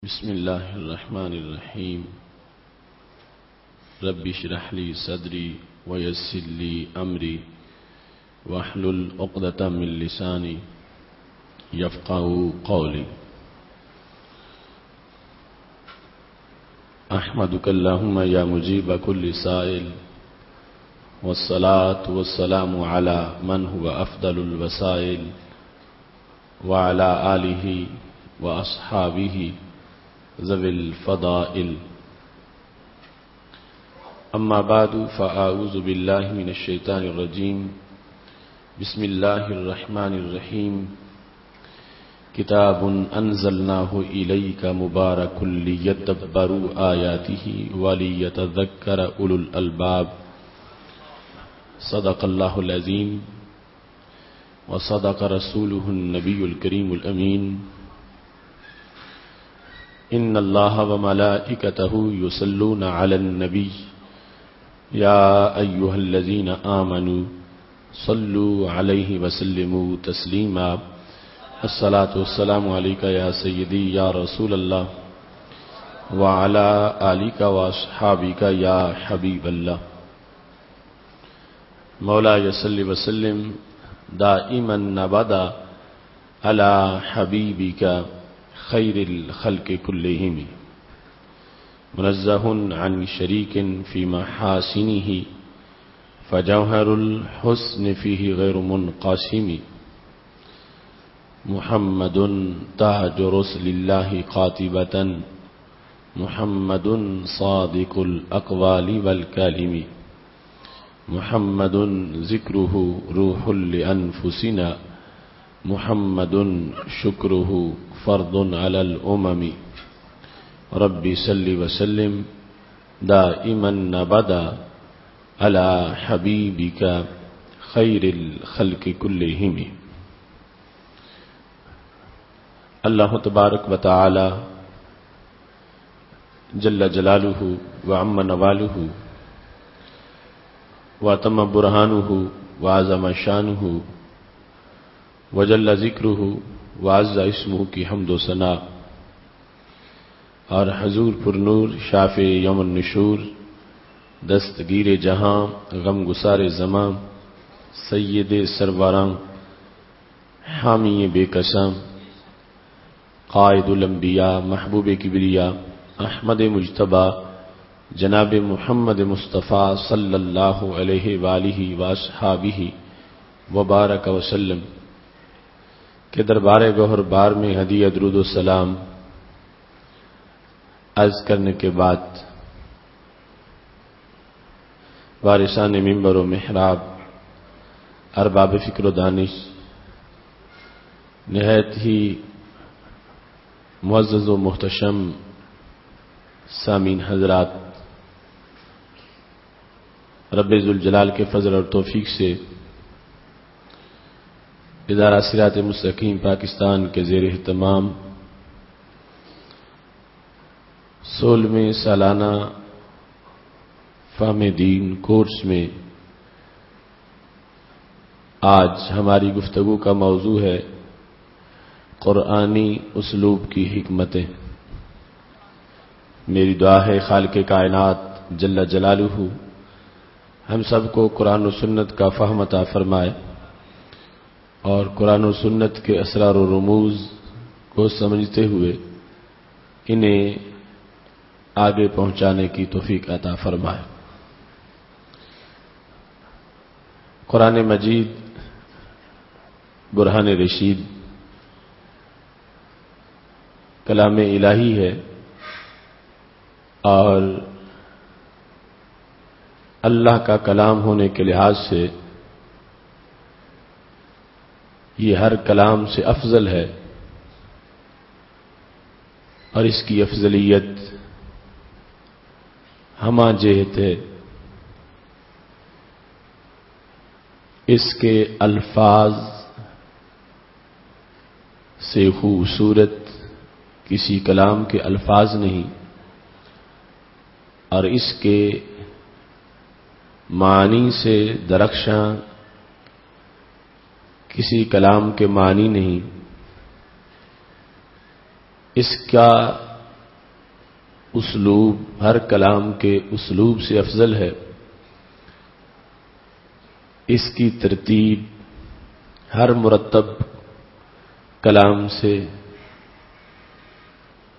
بسم الله الرحمن الرحيم رب اشرح لي صدري ويسر لي أمري واحلل عقدة من لساني يفقهوا قولي أحمدك اللهم يا مجيب كل سائل والصلاة والسلام على من هو أفضل الوسائل وعلى آله وأصحابه ذوي الفضائل أما بعد فأعوذ بالله من الشيطان الرجيم بسم الله الرحمن الرحيم كتاب أنزلناه إليك مبارك ليدبروا آياته وليتذكر أولو الألباب صدق الله العظيم وصدق رسوله النبي الكريم الأمين إن الله وملائكته يصلون على النبي يا أيها الذين آمنوا صلوا عليه وسلموا تسليما الصلاة والسلام عليك يا سيدي يا رسول الله وعلى آلك وأصحابك يا حبيب الله مولاي صل وسلم دائما أبدا على حبيبك خير الخلق كلهم منزه عن شريك في محاسنه فجوهر الحسن فيه غير منقسم محمد تاج رسل الله قاطبة محمد صادق الأقوال والكلم محمد ذكره روح لأنفسنا محمد شكره فرض على الأمم ربي صل وسلم دائما أبدا على حبيبك خير الخلق كلهم اللہ تبارک و تعالی جل جلالہ وعم نوالہ وتم برہانہ وعظم شانہ وجل ذکرہ وعز اسمہ کی حمد و ثنا اور حضور پر نور شافع یوم النشور دستگیر جہاں غم گسار زماں سید سرواراں حامی بے قسم قائد الانبیاء محبوب کبریا احمد مجتبی جناب محمد مصطفیٰ صلی اللہ علیہ وآلہ وصحابہ وبارک وسلم کہ دربار گوہر بار میں ہدیہ درود و سلام عرض کرنے کے بعد وارثان منبر و محراب ارباب فکر و دانش نہایت ہی معزز و محتشم سامعین حضرات، رب ذوالجلال کے فضل اور توفیق سے ادارہ صراط مستقیم پاکستان کے زیر اہتمام 16ویں سالانہ فہم دین کورس میں آج ہماری گفتگو کا موضوع ہے قرآنی اسلوب کی حکمتیں۔ میری دعا ہے خالق کائنات جل جلالہ ہم سب کو قرآن و سنت کا فہم عطا فرمائے اور قرآن و سنت کے اسرار و رموز کو سمجھتے ہوئے انہیں آگے پہنچانے کی توفیق عطا فرمائے۔ قرآن مجید برہان رشید کلام الہی ہے اور اللہ کا کلام ہونے کے لحاظ سے یہ ہر کلام سے افضل ہے اور اس کی افضلیت ہمہ جہت ہے اس کے الفاظ سے خوبصورت کسی کلام کے الفاظ نہیں اور اس کے معنی سے درخشاں کسی کلام کے معنی نہیں، اس کا اسلوب ہر کلام کے اسلوب سے افضل ہے، اس کی ترتیب ہر مرتب کلام سے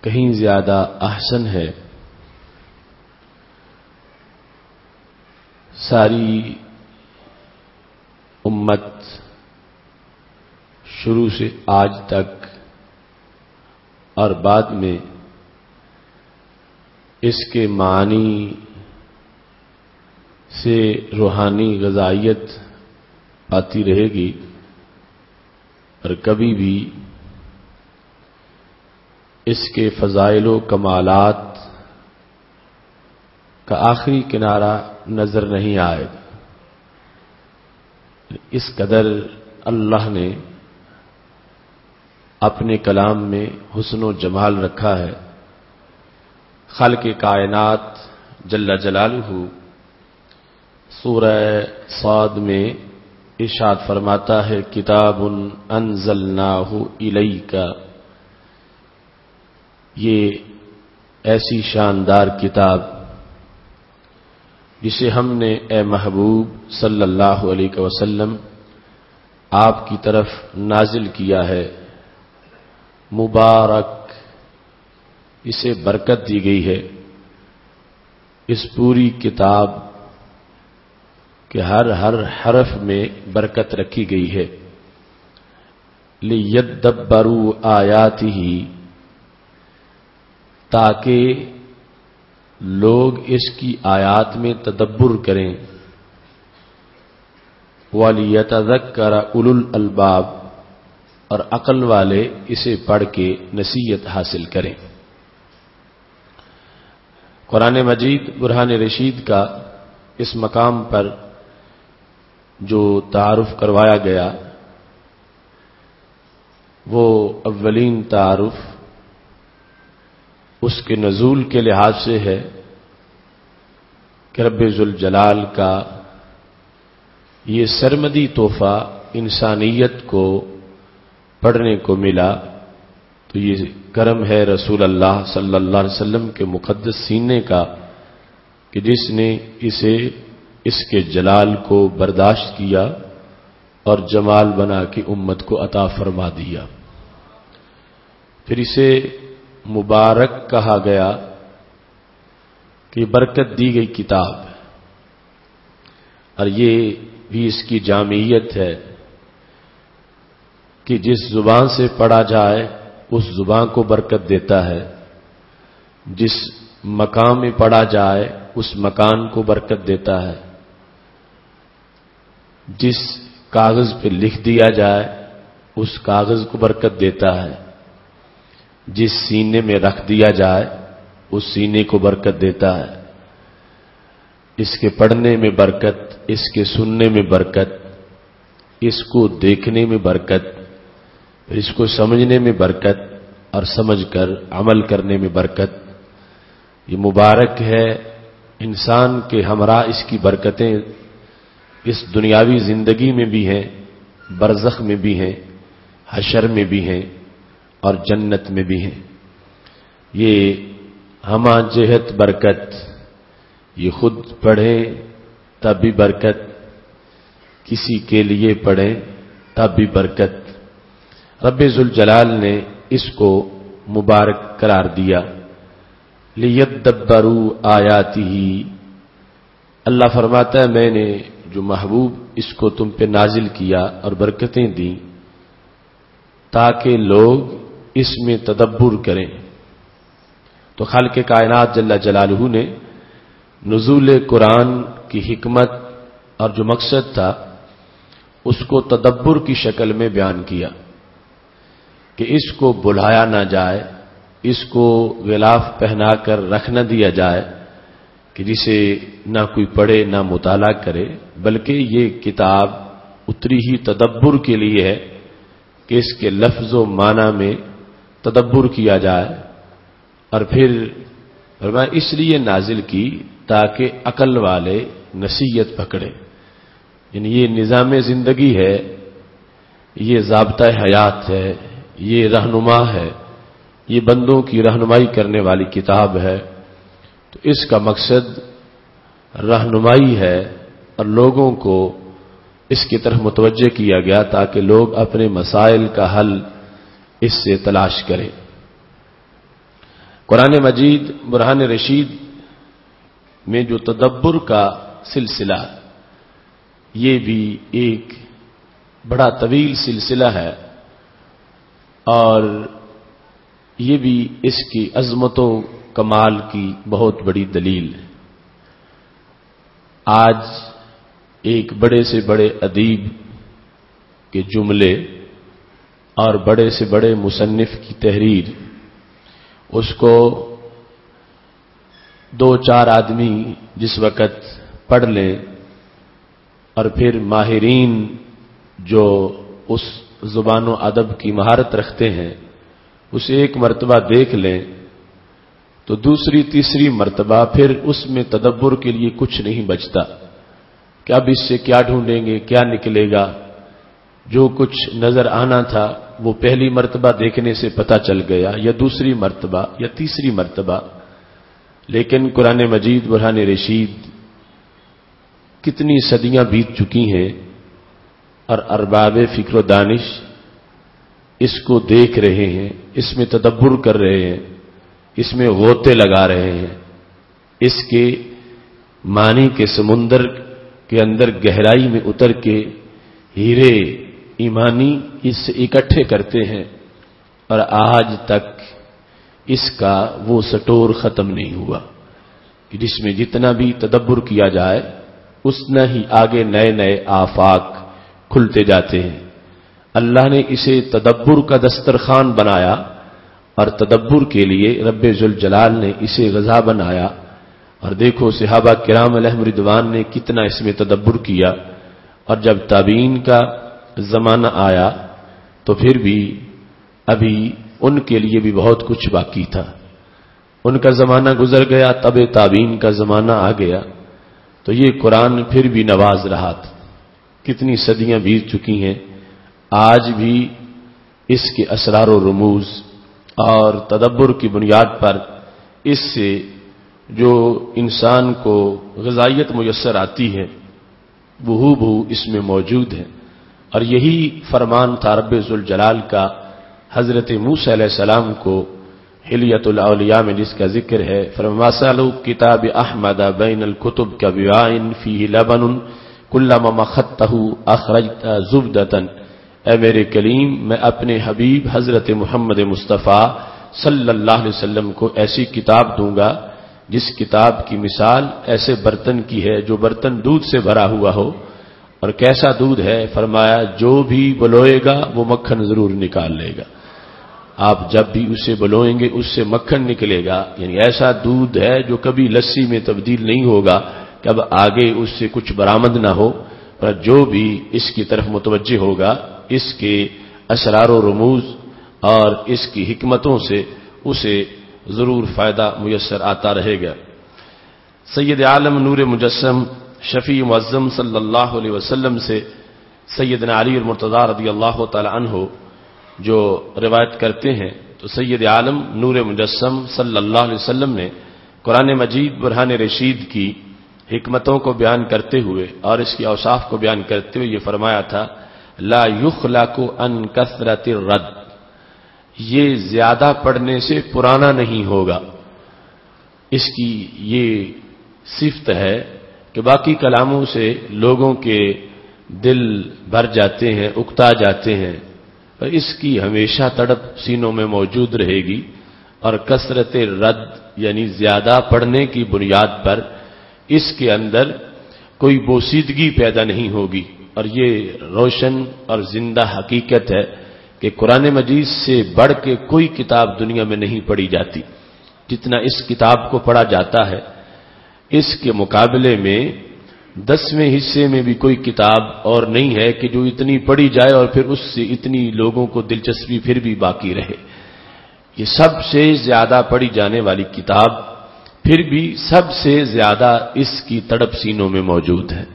کہیں زیادہ احسن ہے۔ ساری امت شروع سے آج تک اور بعد میں اس کے معنی سے روحانی غذائیت آتی رہے گی، اور کبھی بھی اس کے فضائل و کمالات کا آخری کنارہ نظر نہیں آئے گا۔ اس قدر اللہ نے اپنے کلام میں حسن و جمال رکھا ہے۔ خالق کائنات جل جلالہ سورہ صاد میں ارشاد فرماتا ہے، کتاب انزلناہ الیک، یہ ایسی شاندار کتاب جسے ہم نے اے محبوب صلی اللہ علیہ وسلم آپ کی طرف نازل کیا ہے، مبارک، اسے برکت دی گئی ہے۔ اس پوری کتاب کے ہر حرف میں برکت رکھی گئی ہے۔ لِيَدَّبَّرُوا آیَاتِهِ، تاکہ لوگ اس کی آیات میں تدبر کریں، وَلِيَتَذَكَّرَ أُولُو الْأَلْبَابِ، اور عقل والے اسے پڑھ کے نصیحت حاصل کریں۔ قرآن مجید برہان رشید کا اس مقام پر جو تعارف کروایا گیا وہ اولین تعارف اس کے نزول کے لحاظ سے ہے کہ رب ذوالجلال کا یہ سرمدی تحفہ انسانیت کو پڑھنے کو ملا، تو یہ کرم ہے رسول اللہ صلی اللہ علیہ وسلم کے مقدس سینے کا کہ جس نے اسے اس کے جلال کو برداشت کیا اور جمال بنا کے امت کو عطا فرما دیا۔ پھر اسے مبارک کہا گیا کہ برکت دی گئی کتاب، اور یہ بھی اس کی جامعیت ہے کہ جس زبان سے پڑھا جائے اس زبان کو برکت دیتا ہے، جس مقام میں پڑھا جائے اس مکان کو برکت دیتا ہے، جس کاغذ پہ لکھ دیا جائے اس کاغذ کو برکت دیتا ہے، جس سینے میں رکھ دیا جائے اس سینے کو برکت دیتا ہے۔ اس کے پڑھنے میں برکت، اس کے سننے میں برکت، اس کو دیکھنے میں برکت، اس کو سمجھنے میں برکت، اور سمجھ کر عمل کرنے میں برکت۔ یہ مبارک ہے انسان کے ہمراہ، اس کی برکتیں اس دنیاوی زندگی میں بھی ہیں، برزخ میں بھی ہیں، حشر میں بھی ہیں، اور جنت میں بھی ہیں۔ یہ ہمہ جہت برکت، یہ خود پڑھیں تب بھی برکت، کسی کے لیے پڑھیں تب بھی برکت۔ رب ذوالجلال نے اس کو مبارک قرار دیا۔ لِيَدَّبَّرُوا آیَاتِهِ، اللہ فرماتا ہے میں نے جو محبوب اس کو تم پہ نازل کیا اور برکتیں دیں تاکہ لوگ اس میں تدبر کریں۔ تو خالق کائنات جل جلالہ نے نزول قرآن کی حکمت اور جو مقصد تھا اس کو تدبر کی شکل میں بیان کیا کہ اس کو بلایا نہ جائے، اس کو غلاف پہنا کر رکھ نہ دیا جائے کہ جسے نہ کوئی پڑھے نہ مطالعہ کرے، بلکہ یہ کتاب اتری ہی تدبر کے لیے ہے کہ اس کے لفظ و معنی میں تدبر کیا جائے، اور پھر فرمایا اس لیے نازل کی تاکہ عقل والے نصیحت پکڑیں۔ یعنی یہ نظام زندگی ہے، یہ ضابطہ حیات ہے، یہ رہنما ہے، یہ بندوں کی رہنمائی کرنے والی کتاب ہے، تو اس کا مقصد رہنمائی ہے اور لوگوں کو اس کی طرف متوجہ کیا گیا تاکہ لوگ اپنے مسائل کا حل اس سے تلاش کریں۔ قرآن مجید برہان رشید میں جو تدبر کا سلسلہ، یہ بھی ایک بڑا طویل سلسلہ ہے اور یہ بھی اس کی عظمت و کمال کی بہت بڑی دلیل ہے۔ آج ایک بڑے سے بڑے ادیب کے جملے اور بڑے سے بڑے مصنف کی تحریر، اس کو دو چار آدمی جس وقت پڑھ لیں اور پھر ماہرین جو اس زبان و ادب کی مہارت رکھتے ہیں اسے ایک مرتبہ دیکھ لیں تو دوسری تیسری مرتبہ پھر اس میں تدبر کے لیے کچھ نہیں بچتا کہ اب اس سے کیا ڈھونڈیں گے، کیا نکلے گا۔ جو کچھ نظر آنا تھا وہ پہلی مرتبہ دیکھنے سے پتہ چل گیا یا دوسری مرتبہ یا تیسری مرتبہ، لیکن قرآن مجید برہان رشید کتنی صدیاں بیت چکی ہیں اور ارباب فکر و دانش اس کو دیکھ رہے ہیں، اس میں تدبر کر رہے ہیں، اس میں غوطے لگا رہے ہیں، اس کے معنی کے سمندر کے اندر گہرائی میں اتر کے ہیرے ایمانی اس سے اکٹھے کرتے ہیں، اور آج تک اس کا وہ سٹور ختم نہیں ہوا کہ جس میں جتنا بھی تدبر کیا جائے اتنا ہی آگے نئے نئے آفاق کھلتے جاتے ہیں۔ اللہ نے اسے تدبر کا دسترخوان بنایا اور تدبر کے لیے رب ذوالجلال نے اسے غذا بنایا، اور دیکھو صحابہ کرام علیہم رضوان نے کتنا اس میں تدبر کیا، اور جب تابعین کا زمانہ آیا تو پھر بھی ابھی ان کے لیے بھی بہت کچھ باقی تھا۔ ان کا زمانہ گزر گیا، تب تابعین کا زمانہ آ گیا، تو یہ قرآن پھر بھی نواز رہا تھا۔ کتنی صدیاں بیت چکی ہیں، آج بھی اس کے اسرار و رموز اور تدبر کی بنیاد پر اس سے جو انسان کو غذائیت میسر آتی ہے وہ بہو اس میں موجود ہے، اور یہی فرمان تھا رب ذوالجلال کا حضرت موسیٰ علیہ السلام کو حلیۃ الاولیاء میں جس کا ذکر ہے، فرماسلو کتاب احمد بین الکتب کا بوائن فیہ لبن کلما مخطہ اخرجت زبدۃ۔ اے میرے کلیم، میں اپنے حبیب حضرت محمد مصطفیٰ صلی اللہ علیہ وسلم کو ایسی کتاب دوں گا جس کتاب کی مثال ایسے برتن کی ہے جو برتن دودھ سے بھرا ہوا ہو۔ اور کیسا دودھ ہے؟ فرمایا جو بھی بلوئے گا وہ مکھن ضرور نکال لے گا۔ آپ جب بھی اسے بلوئیں گے اس سے مکھن نکلے گا، یعنی ایسا دودھ ہے جو کبھی لسی میں تبدیل نہیں ہوگا کہ اب آگے اس سے کچھ برآمد نہ ہو، پر جو بھی اس کی طرف متوجہ ہوگا اس کے اسرار و رموز اور اس کی حکمتوں سے اسے ضرور فائدہ میسر آتا رہے گا۔ سید عالم نور مجسم شفیع معظم صلی اللہ علیہ وسلم سے سیدنا علی المرتضیٰ رضی اللہ تعالی عنہ جو روایت کرتے ہیں، تو سید عالم نور مجسم صلی اللہ علیہ وسلم نے قرآن مجید برہان رشید کی حکمتوں کو بیان کرتے ہوئے اور اس کی اوصاف کو بیان کرتے ہوئے یہ فرمایا تھا، لا یخلق عن کثرت الرد، یہ زیادہ پڑھنے سے پرانا نہیں ہوگا۔ اس کی یہ صفت ہے کہ باقی کلاموں سے لوگوں کے دل بھر جاتے ہیں، اکتا جاتے ہیں، پر اس کی ہمیشہ تڑپ سینوں میں موجود رہے گی، اور کثرت رد یعنی زیادہ پڑھنے کی بنیاد پر اس کے اندر کوئی بوسیدگی پیدا نہیں ہوگی۔ اور یہ روشن اور زندہ حقیقت ہے کہ قرآن مجید سے بڑھ کے کوئی کتاب دنیا میں نہیں پڑھی جاتی۔ جتنا اس کتاب کو پڑھا جاتا ہے اس کے مقابلے میں 10ویں حصے میں بھی کوئی کتاب اور نہیں ہے کہ جو اتنی پڑھی جائے اور پھر اس سے اتنی لوگوں کو دلچسپی پھر بھی باقی رہے۔ یہ سب سے زیادہ پڑھی جانے والی کتاب، پھر بھی سب سے زیادہ اس کی تڑپ سینوں میں موجود ہے۔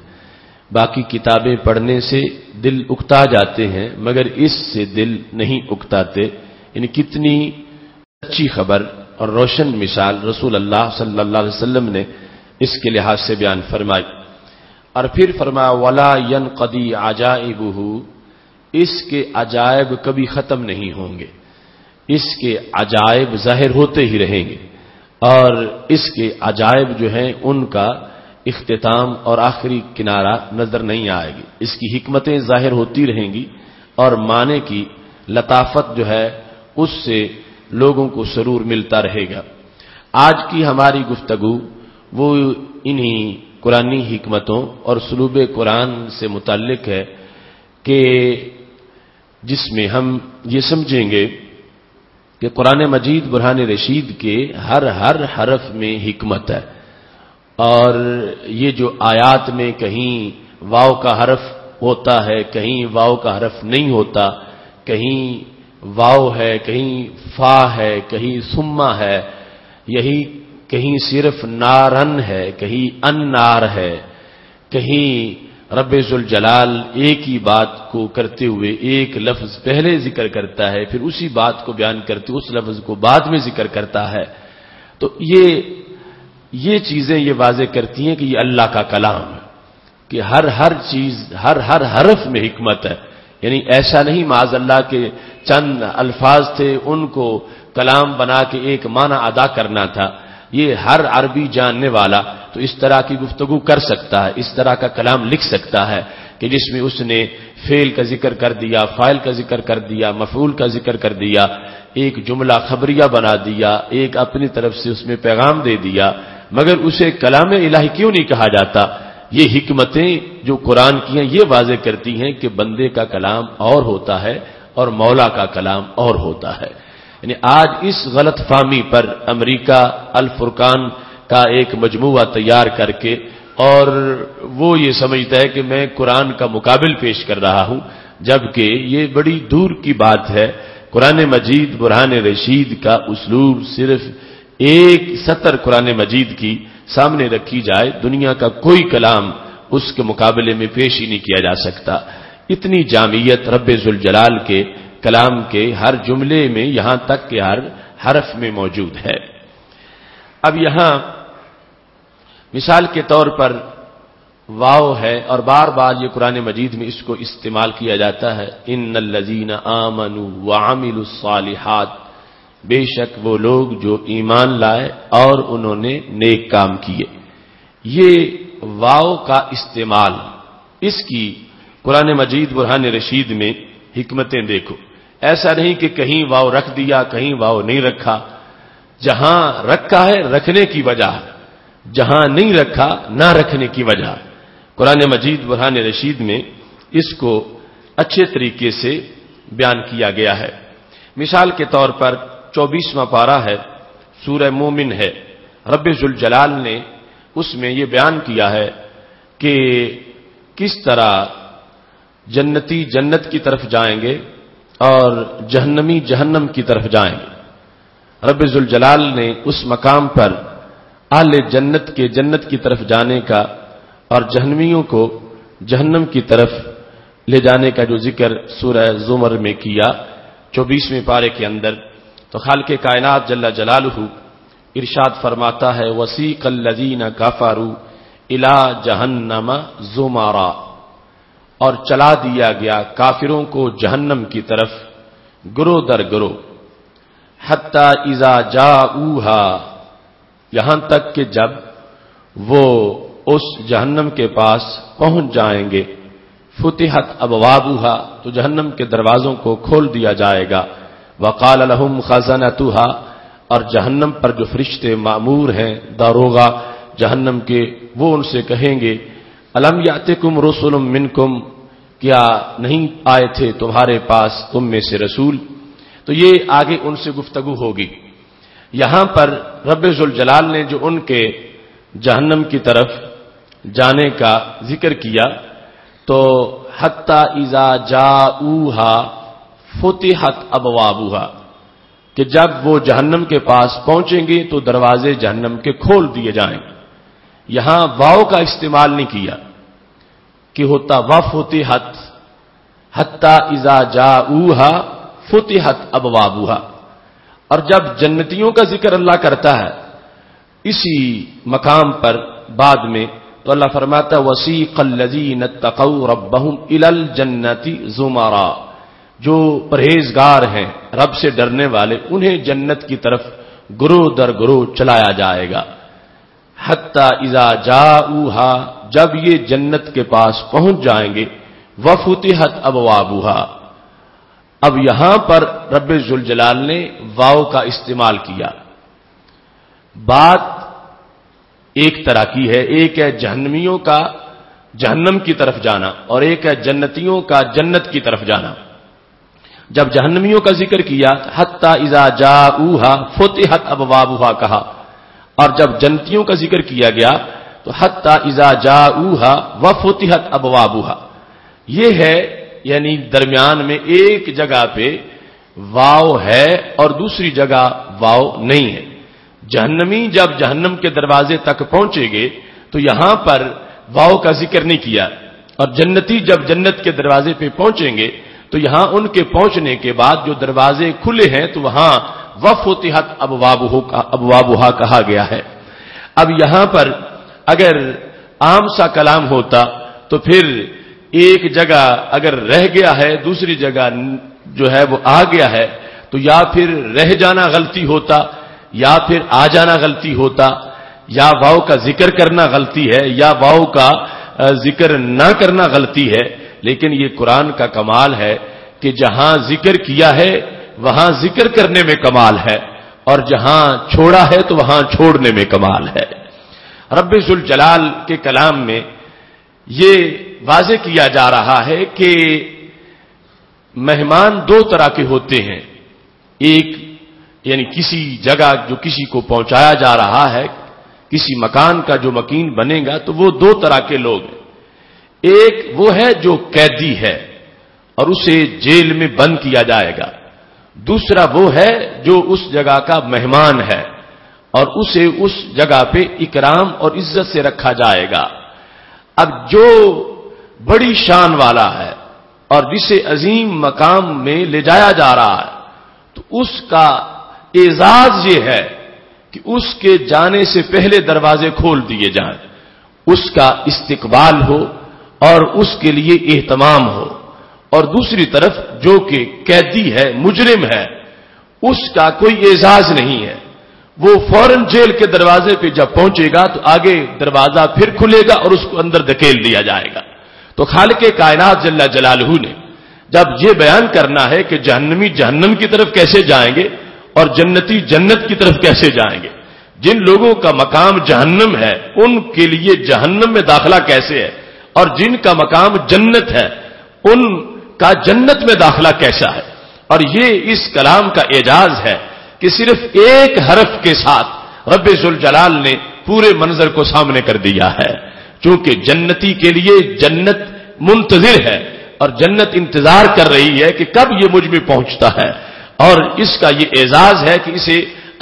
باقی کتابیں پڑھنے سے دل اکتا جاتے ہیں مگر اس سے دل نہیں اکتاتے۔ یعنی کتنی اچھی خبر اور روشن مثال رسول اللہ صلی اللہ علیہ وسلم نے اس کے لحاظ سے بیان فرمائی. اور پھر فرمایا ولا ينقضی عجائبہ، اس کے عجائب کبھی ختم نہیں ہوں گے، اس کے عجائب ظاہر ہوتے ہی رہیں گے، اور اس کے عجائب جو ہیں ان کا اختتام اور آخری کنارہ نظر نہیں آئے گی. اس کی حکمتیں ظاہر ہوتی رہیں گی اور معنی کی لطافت جو ہے اس سے لوگوں کو سرور ملتا رہے گا. آج کی ہماری گفتگو وہ انہی قرآنی حکمتوں اور اسلوب قرآن سے متعلق ہے کہ جس میں ہم یہ سمجھیں گے کہ قرآن مجید برہان رشید کے ہر حرف میں حکمت ہے، اور یہ جو آیات میں کہیں واو کا حرف ہوتا ہے، کہیں واو کا حرف نہیں ہوتا، کہیں واو ہے، کہیں فا ہے، کہیں ثمہ ہے، یہی کہیں صرف نارن ہے، کہیں انار ہے، کہیں رب ذوالجلال ایک ہی بات کو کرتے ہوئے ایک لفظ پہلے ذکر کرتا ہے، پھر اسی بات کو بیان کرتے اس لفظ کو بعد میں ذکر کرتا ہے. تو یہ چیزیں یہ واضح کرتی ہیں کہ یہ اللہ کا کلام ہے، کہ ہر چیز ہر حرف میں حکمت ہے. یعنی ایسا نہیں معاذ اللہ کے چند الفاظ تھے ان کو کلام بنا کے ایک معنی ادا کرنا تھا. یہ ہر عربی جاننے والا تو اس طرح کی گفتگو کر سکتا ہے، اس طرح کا کلام لکھ سکتا ہے کہ جس میں اس نے فعل کا ذکر کر دیا، فاعل کا ذکر کر دیا، مفعول کا ذکر کر دیا، ایک جملہ خبریہ بنا دیا، ایک اپنی طرف سے اس میں پیغام دے دیا، مگر اسے کلام الہی کیوں نہیں کہا جاتا؟ یہ حکمتیں جو قرآن کی ہیں یہ واضح کرتی ہیں کہ بندے کا کلام اور ہوتا ہے اور مولا کا کلام اور ہوتا ہے. یعنی آج اس غلط فہمی پر امریکہ الفرقان کا ایک مجموعہ تیار کر کے اور وہ یہ سمجھتا ہے کہ میں قرآن کا مقابل پیش کر رہا ہوں، جبکہ یہ بڑی دور کی بات ہے. قرآن مجید برہان رشید کا اسلوب صرف ایک سطر قرآن مجید کی سامنے رکھی جائے، دنیا کا کوئی کلام اس کے مقابلے میں پیش ہی نہیں کیا جا سکتا. اتنی جامعیت رب ذوالجلال کے کلام کے ہر جملے میں، یہاں تک کہ ہر حرف میں موجود ہے. اب یہاں مثال کے طور پر واو ہے، اور بار بار یہ قرآن مجید میں اس کو استعمال کیا جاتا ہے. ان الذین آمنوا وعملوا الصالحات، بے شک وہ لوگ جو ایمان لائے اور انہوں نے نیک کام کیے. یہ واو کا استعمال، اس کی قرآن مجید برہان رشید میں حکمتیں دیکھو. ایسا نہیں کہ کہیں واو رکھ دیا کہیں واو نہیں رکھا، جہاں رکھا ہے رکھنے کی وجہ، جہاں نہیں رکھا نہ رکھنے کی وجہ. قرآن مجید برہان رشید میں اس کو اچھے طریقے سے بیان کیا گیا ہے. مثال کے طور پر 24واں پارہ ہے، سورہ مومن ہے. رب ذوالجلال نے اس میں یہ بیان کیا ہے کہ کس طرح جنتی جنت کی طرف جائیں گے اور جہنمی جہنم کی طرف جائیں گے. رب ذوالجلال نے اس مقام پر اہل جنت کے جنت کی طرف جانے کا اور جہنمیوں کو جہنم کی طرف لے جانے کا جو ذکر سورہ زمر میں کیا 24ویں پارے کے اندر، تو خالق کائنات جل جلالہ ارشاد فرماتا ہے وسیق الذین کفروا الی جہنم زمرا، اور چلا دیا گیا کافروں کو جہنم کی طرف گروہ در گروہ. حتی اذا جاؤہا، یہاں تک کہ جب وہ اس جہنم کے پاس پہنچ جائیں گے، فتحت ابوابہا، تو جہنم کے دروازوں کو کھول دیا جائے گا. وقال لہم خزنتہا، اور جہنم پر جو فرشتے مامور ہیں داروغہ جہنم کے، وہ ان سے کہیں گے الم یاتکم رسل منکم، کیا نہیں آئے تھے تمہارے پاس تم میں سے رسول؟ تو یہ آگے ان سے گفتگو ہوگی. یہاں پر رب ذوالجلال نے جو ان کے جہنم کی طرف جانے کا ذکر کیا تو حتی اذا جاؤہا فتحت ابوابہا، کہ جب وہ جہنم کے پاس پہنچیں گے تو دروازے جہنم کے کھول دیے جائیں گے. یہاں واو کا استعمال نہیں کیا کہ ہوتا وفتحت، حتی اذا جاؤہا فتحت ابوابہا. اور جب جنتیوں کا ذکر اللہ کرتا ہے اسی مقام پر بعد میں تو اللہ فرماتا وسیق الذین اتقوا ربهم الی الجنۃ زمرا، جو پرہیزگار ہیں رب سے ڈرنے والے انہیں جنت کی طرف گروہ در گروہ چلایا جائے گا. حتی اذا جاؤوہا، جب یہ جنت کے پاس پہنچ جائیں گے، وفتحت ابوابها. اب یہاں پر رب ذوالجلال نے واو کا استعمال کیا. بات ایک طرح کی ہے، ایک ہے جہنمیوں کا جہنم کی طرف جانا اور ایک ہے جنتیوں کا جنت کی طرف جانا. جب جہنمیوں کا ذکر کیا حتی اذا جاؤوہا فتحت ابوابها کہا، اور جب جنتیوں کا ذکر کیا گیا تو حتی اذا جاؤوہا وفتحت ابوابها. یہ ہے یعنی درمیان میں ایک جگہ پہ واو ہے اور دوسری جگہ واو نہیں ہے. جہنمی جب جہنم کے دروازے تک پہنچے گے تو یہاں پر واو کا ذکر نہیں کیا، اور جنتی جب جنت کے دروازے پہ پہنچیں گے تو یہاں ان کے پہنچنے کے بعد جو دروازے کھلے ہیں تو وہاں وفتحت ابوابها کہا گیا ہے. اب یہاں پر اگر عام سا کلام ہوتا تو پھر ایک جگہ اگر رہ گیا ہے دوسری جگہ جو ہے وہ آ گیا ہے تو یا پھر رہ جانا غلطی ہوتا یا پھر آ جانا غلطی ہوتا، یا واو کا ذکر کرنا غلطی ہے یا واو کا ذکر نہ کرنا غلطی ہے. لیکن یہ قرآن کا کمال ہے کہ جہاں ذکر کیا ہے وہاں ذکر کرنے میں کمال ہے، اور جہاں چھوڑا ہے تو وہاں چھوڑنے میں کمال ہے. رب ذوالجلال کے کلام میں یہ واضح کیا جا رہا ہے کہ مہمان دو طرح کے ہوتے ہیں. ایک یعنی کسی جگہ جو کسی کو پہنچایا جا رہا ہے، کسی مکان کا جو مکین بنے گا تو وہ دو طرح کے لوگ ہیں. ایک وہ ہے جو قیدی ہے اور اسے جیل میں بند کیا جائے گا. دوسرا وہ ہے جو اس جگہ کا مہمان ہے اور اسے اس جگہ پہ اکرام اور عزت سے رکھا جائے گا. اب جو بڑی شان والا ہے اور جسے عظیم مقام میں لے جایا جا رہا ہے تو اس کا اعزاز یہ ہے کہ اس کے جانے سے پہلے دروازے کھول دیے جائیں، اس کا استقبال ہو اور اس کے لیے اہتمام ہو. اور دوسری طرف جو کہ قیدی ہے مجرم ہے اس کا کوئی اعزاز نہیں ہے. وہ فوراً جیل کے دروازے پہ جب پہنچے گا تو آگے دروازہ پھر کھلے گا اور اس کو اندر دھکیل دیا جائے گا. تو خالق کائنات جل جلالہ نے جب یہ بیان کرنا ہے کہ جہنمی جہنم کی طرف کیسے جائیں گے اور جنتی جنت کی طرف کیسے جائیں گے، جن لوگوں کا مقام جہنم ہے ان کے لیے جہنم میں داخلہ کیسے ہے، اور جن کا مقام جنت ہے ان کا جنت میں داخلہ کیسا ہے. اور یہ اس کلام کا اعجاز ہے کہ صرف ایک حرف کے ساتھ رب ذوالجلال نے پورے منظر کو سامنے کر دیا ہے. چونکہ جنتی کے لیے جنت منتظر ہے اور جنت انتظار کر رہی ہے کہ کب یہ مجھ میں پہنچتا ہے، اور اس کا یہ اعزاز ہے کہ اسے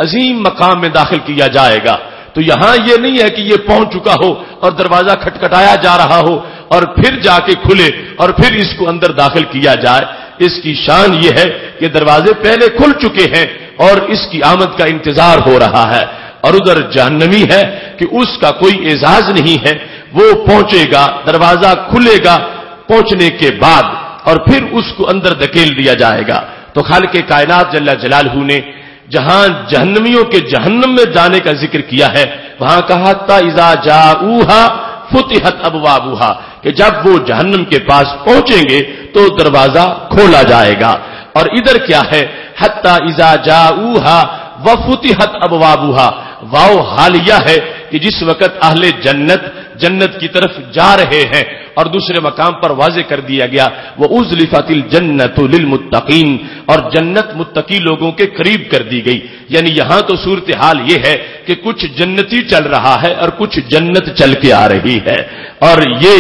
عظیم مقام میں داخل کیا جائے گا. تو یہاں یہ نہیں ہے کہ یہ پہنچ چکا ہو اور دروازہ کھٹکھٹایا جا رہا ہو اور پھر جا کے کھلے اور پھر اس کو اندر داخل کیا جائے. اس کی شان یہ ہے کہ دروازے پہلے کھل چکے ہیں اور اس کی آمد کا انتظار ہو رہا ہے. اور ادھر جہنمی ہے کہ اس کا کوئی اعزاز نہیں ہے، وہ پہنچے گا، دروازہ کھلے گا پہنچنے کے بعد اور پھر اس کو اندر دھکیل دیا جائے گا. تو خالق کائنات جل جلالہ نے جہاں جہنمیوں کے جہنم میں جانے کا ذکر کیا ہے وہاں کہا تا اذا جاؤوہا فتحت ابوابها کہ جب وہ جہنم کے پاس پہنچیں گے تو دروازہ کھولا جائے گا. اور ادھر کیا ہے حتی اذا جاؤوہا وفتحت ابوابها، واو حالیہ ہے کہ جس وقت اہل جنت جنت کی طرف جا رہے ہیں. اور دوسرے مقام پر واضح کر دیا گیا وَأُزْلِفَتِ الْجَنَّةُ لِلْمُتَّقِينَ، اور جنت متقی لوگوں کے قریب کر دی گئی. یعنی یہاں تو صورتحال یہ ہے کہ کچھ جنتی چل رہا ہے اور کچھ جنت چل کے آ رہی ہے، اور یہ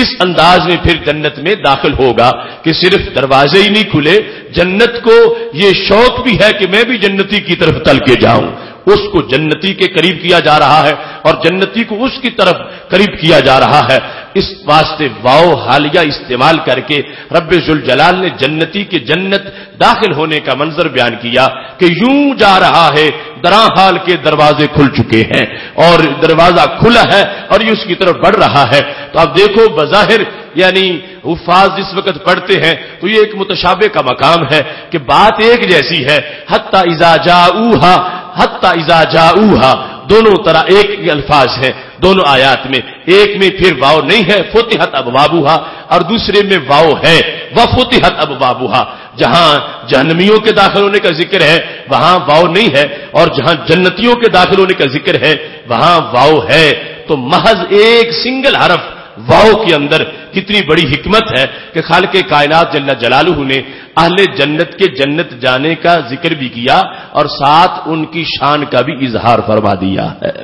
اس انداز میں پھر جنت میں داخل ہوگا کہ صرف دروازے ہی نہیں کھلے، جنت کو یہ شوق بھی ہے کہ میں بھی جنتی کی طرف تل کے جاؤں. اس کو جنتی کے قریب کیا جا رہا ہے اور جنتی کو اس کی طرف قریب کیا جا رہا ہے. اس واسطے واو حالیہ استعمال کر کے رب ذوالجلال نے جنتی کے جنت داخل ہونے کا منظر بیان کیا کہ یوں جا رہا ہے دراں حال کے دروازے کھل چکے ہیں اور دروازہ کھلا ہے اور یہ اس کی طرف بڑھ رہا ہے. تو آپ دیکھو بظاہر یعنی حفاظ جس وقت پڑھتے ہیں تو یہ ایک متشابہ کا مقام ہے کہ بات ایک جیسی ہے. حتی اذا جاؤہا، حتی اذا جاؤہا، دونوں طرح ایک الفاظ ہیں دونوں آیات میں. ایک میں پھر واو نہیں ہے فتحت ابوابها، اور دوسرے میں واو ہے وفتحت ابوابها. جہاں جہنمیوں کے داخل ہونے کا ذکر ہے وہاں واو نہیں ہے، اور جہاں جنتیوں کے داخل ہونے کا ذکر ہے وہاں واو ہے. تو محض ایک سنگل حرف واو کے اندر کتنی بڑی حکمت ہے کہ خالق کائنات جل جلالہ نے اہل جنت کے جنت جانے کا ذکر بھی کیا اور ساتھ ان کی شان کا بھی اظہار فرما دیا ہے.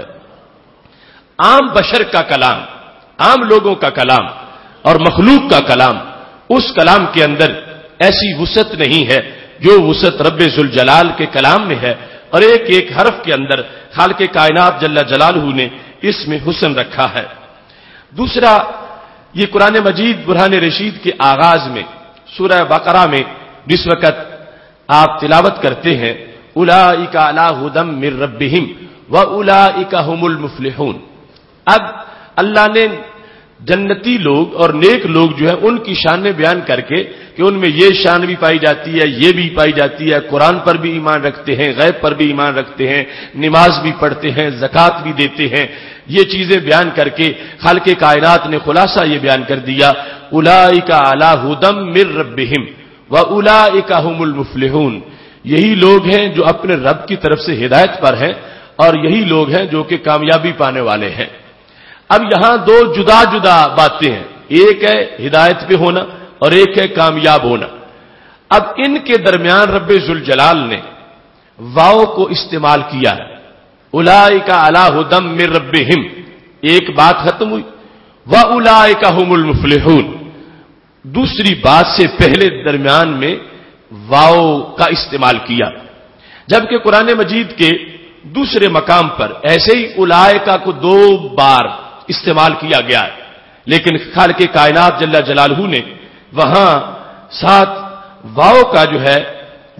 عام بشر کا کلام، عام لوگوں کا کلام اور مخلوق کا کلام، اس کلام کے اندر ایسی وسعت نہیں ہے جو وسعت رب ذوالجلال کے کلام میں ہے، اور ایک ایک حرف کے اندر خالق کائنات جل جلالہ نے اس میں حسن رکھا ہے. دوسرا، یہ قرآن مجید برہان رشید کے آغاز میں سورہ بقرہ میں جس وقت آپ تلاوت کرتے ہیں اولئک علی ھدی من ربہم واولئک ھم المفلحون، اب اللہ نے جنتی لوگ اور نیک لوگ جو ہیں ان کی شانیں بیان کر کے کہ ان میں یہ شان بھی پائی جاتی ہے، یہ بھی پائی جاتی ہے، قرآن پر بھی ایمان رکھتے ہیں، غیب پر بھی ایمان رکھتے ہیں، نماز بھی پڑھتے ہیں، زکوٰۃ بھی دیتے ہیں، یہ چیزیں بیان کر کے خالق کائنات نے خلاصہ یہ بیان کر دیا اولئک علی ھدی من ربہم واولئک ھم المفلحون. یہی لوگ ہیں جو اپنے رب کی طرف سے ہدایت پر ہیں اور یہی لوگ ہیں جو کہ کامیابی پانے والے ہیں. اب یہاں دو جدا جدا باتیں ہیں، ایک ہے ہدایت پہ ہونا اور ایک ہے کامیاب ہونا. اب ان کے درمیان رب ذوالجلال نے واو کو استعمال کیا ہے، اولئک علی ھدی من ربہم، ایک بات ختم ہوئی، واولئک ھم المفلحون، دوسری بات سے پہلے درمیان میں واو کا استعمال کیا. جبکہ قرآن مجید کے دوسرے مقام پر ایسے ہی اولئک کو 2 بار استعمال کیا گیا ہے، لیکن خالق کائنات جل جلالہ نے وہاں ساتھ واو کا جو ہے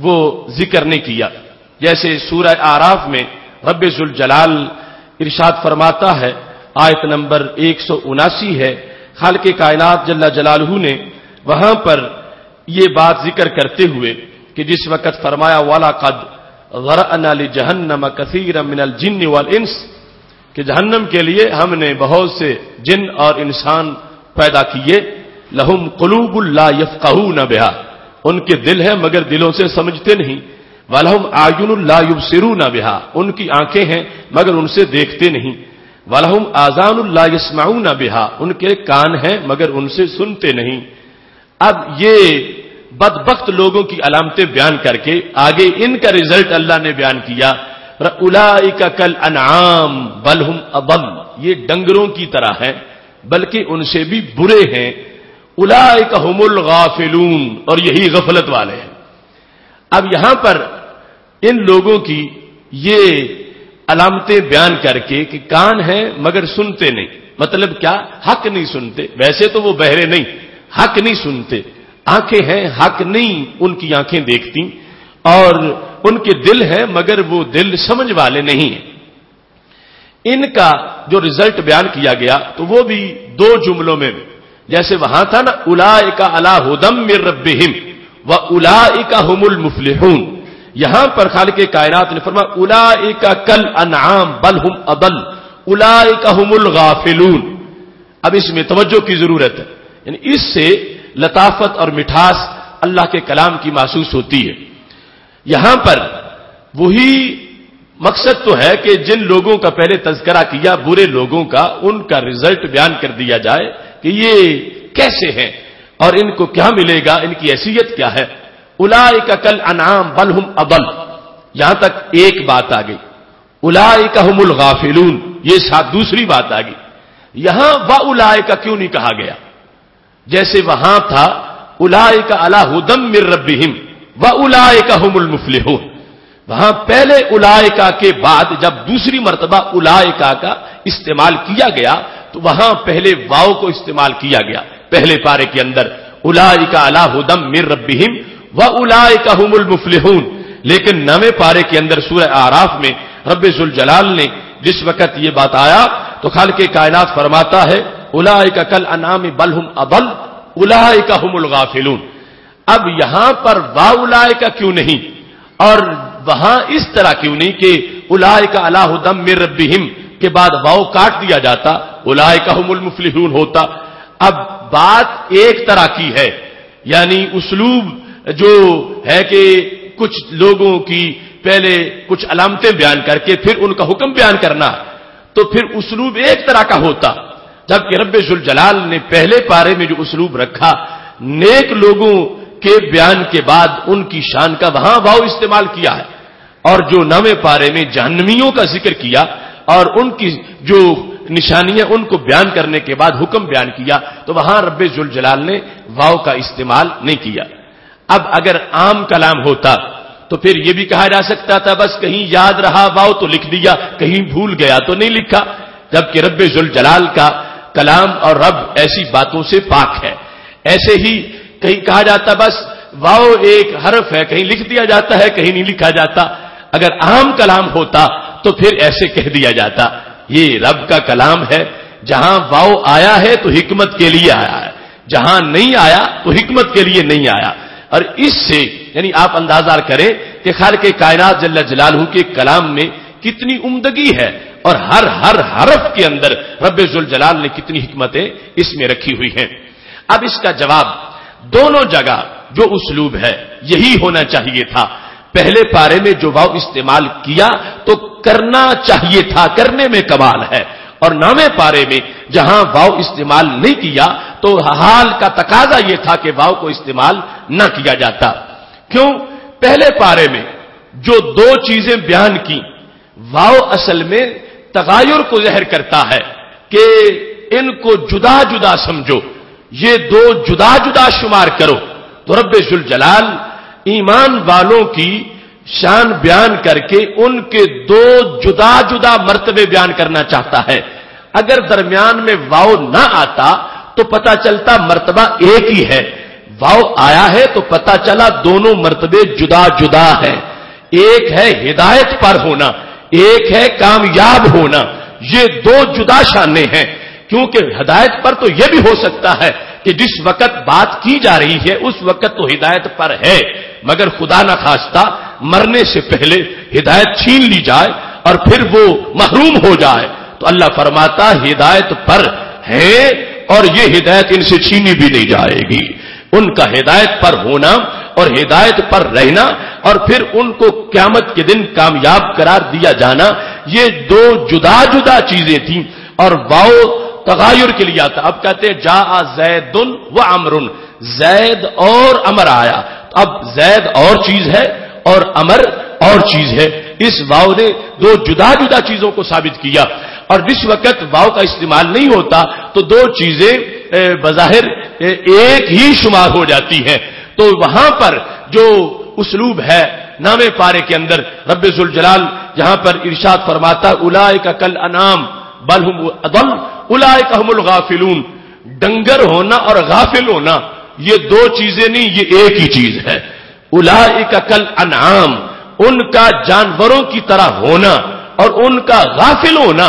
وہ ذکر نہیں کیا. جیسے سورہ اعراف میں رب ذوالجلال ارشاد فرماتا ہے، آیت نمبر 179 ہے، خالق کائنات جل جلالہ نے وہاں پر یہ بات ذکر کرتے ہوئے کہ جس وقت فرمایا وَلَقَدْ ذَرَأْنَا لِجَهَنَّمَ كَثِيرًا مِنَ الْجِنِّ وَالْإِنسِ، کہ جہنم کے لیے ہم نے بہت سے جن اور انسان پیدا کیے، لَهُمْ قُلُوبٌ لَا يَفْقَهُونَ بِهَا، ان کے دل ہیں مگر دلوں سے سمجھتے نہیں، وَلَهُمْ أَعْيُنٌ لَا يُبْصِرُونَ بِهَا، ان کی آنکھیں ہیں مگر ان سے دیکھتے نہیں، وَلَهُمْ آذَانٌ لَا يَسْمَعُونَ بِهَا، ان کے کان ہیں مگر ان سے سنتے نہیں. اب یہ بدبخت لوگوں کی علامتیں بیان کر کے آگے ان کا رزلٹ اللہ نے بیان کیا، اولئک کالانعام بل ہم اضل، یہ ڈنگروں کی طرح ہیں بلکہ ان سے بھی برے ہیں، اولئک ہم الغافلون، اور یہی غفلت والے ہیں. اب یہاں پر ان لوگوں کی یہ علامتیں بیان کر کے کہ کان ہیں مگر سنتے نہیں، مطلب کیا؟ حق نہیں سنتے، ویسے تو وہ بہرے نہیں، حق نہیں سنتے، آنکھیں ہیں حق نہیں ان کی آنکھیں دیکھتی، اور ان کے دل ہیں مگر وہ دل سمجھ والے نہیں ہیں. ان کا جو رزلٹ بیان کیا گیا تو وہ بھی 2 جملوں میں، جیسے وہاں تھا نا اولئک علی ھدی من ربہم واولئک ھم المفلحون، یہاں پر خالق کائنات نے فرمایا اولئک کالانعام بل ہم اضل اولئک ھم الغافلون. اب اس میں توجہ کی ضرورت ہے، یعنی اس سے لطافت اور مٹھاس اللہ کے کلام کی محسوس ہوتی ہے. یہاں پر وہی مقصد تو ہے کہ جن لوگوں کا پہلے تذکرہ کیا برے لوگوں کا، ان کا رزلٹ بیان کر دیا جائے کہ یہ کیسے ہیں اور ان کو کیا ملے گا، ان کی حیثیت کیا ہے. اولئک کالانعام بل ہم اضل، یہاں تک ایک بات آ گئی. اولئک ہم الغافلون، یہ ساتھ دوسری بات آ گئی. یہاں واولئک کیوں نہیں کہا گیا؟ جیسے وہاں تھا اولئک علی ھدی من ربہم واولئک ھم المفلحون، وہاں پہلے اولئک کے بعد جب دوسری مرتبہ اولئک کا استعمال کیا گیا تو وہاں پہلے واو کو استعمال کیا گیا. پہلے پارے کے اندر اولئک علی ھدی من ربہم وَأُولَٰئِكَ هُمُ الْمُفْلِحُونَ. لیکن 9ویں پارے کے اندر سورہ اعراف میں رب ذوالجلال نے جس وقت یہ بات آیا تو خالق کائنات فرماتا ہے اولئک کالانعام بل هم اضل اولئک هم الغافلون. اب یہاں پر واولئک کیوں نہیں اور وہاں اس طرح کیوں نہیں کہ اولئک علی ھدی من ربہم کے بعد واو کاٹ دیا جاتا اولئک هم المفلحون ہوتا. اب بات ایک طرح کی ہے، یعنی اسلوب جو ہے کہ کچھ لوگوں کی پہلے کچھ علامتیں بیان کر کے پھر ان کا حکم بیان کرنا ہے تو پھر اسلوب ایک طرح کا ہوتا، جبکہ رب ذوالجلال نے پہلے پارے میں جو اسلوب رکھا نیک لوگوں کے بیان کے بعد ان کی شان کا وہاں واو استعمال کیا ہے، اور جو 9ویں پارے میں جہنمیوں کا ذکر کیا اور ان کی جو نشانیاں ان کو بیان کرنے کے بعد حکم بیان کیا تو وہاں رب ذوالجلال نے واو کا استعمال نہیں کیا. اب اگر عام کلام ہوتا تو پھر یہ بھی کہا جا سکتا تھا بس کہیں یاد رہا واو تو لکھ دیا، کہیں بھول گیا تو نہیں لکھا، جبکہ رب ذوالجلال کا کلام اور رب ایسی باتوں سے پاک ہے. ایسے ہی کہیں کہا جاتا بس واو ایک حرف ہے، کہیں لکھ دیا جاتا ہے کہیں نہیں لکھا جاتا. اگر عام کلام ہوتا تو پھر ایسے کہہ دیا جاتا. یہ رب کا کلام ہے، جہاں واو آیا ہے تو حکمت کے لیے آیا ہے، جہاں نہیں آیا تو حکمت کے لیے نہیں آیا. اور اس سے یعنی آپ اندازہ کریں کہ خالق کائنات جل جلالہ کے کلام میں کتنی عمدگی ہے اور ہر حرف کے اندر رب ذوالجلال نے کتنی حکمتیں اس میں رکھی ہوئی ہیں. اب اس کا جواب دونوں جگہ جو اسلوب ہے یہی ہونا چاہیے تھا. پہلے پارے میں جو واو استعمال کیا تو کرنا چاہیے تھا، کرنے میں کمال ہے، اور 9ویں پارے میں جہاں واو استعمال نہیں کیا تو حال کا تقاضا یہ تھا کہ واو کو استعمال نہ کیا جاتا. کیوں؟ پہلے پارے میں جو دو چیزیں بیان کی واو اصل میں تغایر کو ظاہر کرتا ہے کہ ان کو جدا جدا سمجھو، یہ دو جدا جدا شمار کرو. تو رب ذوالجلال ایمان والوں کی شان بیان کر کے ان کے دو جدا جدا مرتبے بیان کرنا چاہتا ہے. اگر درمیان میں واو نہ آتا تو پتہ چلتا مرتبہ ایک ہی ہے، واو آیا ہے تو پتہ چلا دونوں مرتبے جدا جدا ہیں. ایک ہے ہدایت پر ہونا، ایک ہے کامیاب ہونا. یہ دو جدا شانیں ہیں، کیونکہ ہدایت پر تو یہ بھی ہو سکتا ہے کہ جس وقت بات کی جا رہی ہے اس وقت تو ہدایت پر ہے، مگر خدا نہ خواستہ مرنے سے پہلے ہدایت چھین لی جائے اور پھر وہ محروم ہو جائے تو اللہ فرماتا ہدایت پر ہے اور یہ ہدایت ان سے چھینی بھی نہیں جائے گی. ان کا ہدایت پر ہونا اور ہدایت پر رہنا اور پھر ان کو قیامت کے دن کامیاب قرار دیا جانا، یہ دو جدا جدا چیزیں تھیں. اور واو تغایر کے لیے آتا. اب کہتے ہیں جاء زید و عمر، زید اور امر آیا. اب زید اور چیز ہے اور امر اور چیز ہے. اس واو نے دو جدا جدا چیزوں کو ثابت کیا، اور جس وقت واو کا استعمال نہیں ہوتا تو دو چیزیں بظاہر ایک ہی شمار ہو جاتی ہیں. تو وہاں پر جو اسلوب ہے 9ویں پارے کے اندر رب ذوالجلال جہاں پر ارشاد فرماتا اولئک کالانعام بل هم اضل اولئک هم الغافلون. ڈنگر ہونا اور غافل ہونا یہ دو چیزیں نہیں، یہ ایک ہی چیز ہے. اولئک کالانعام، ان کا جانوروں کی طرح ہونا اور ان کا غافل ہونا.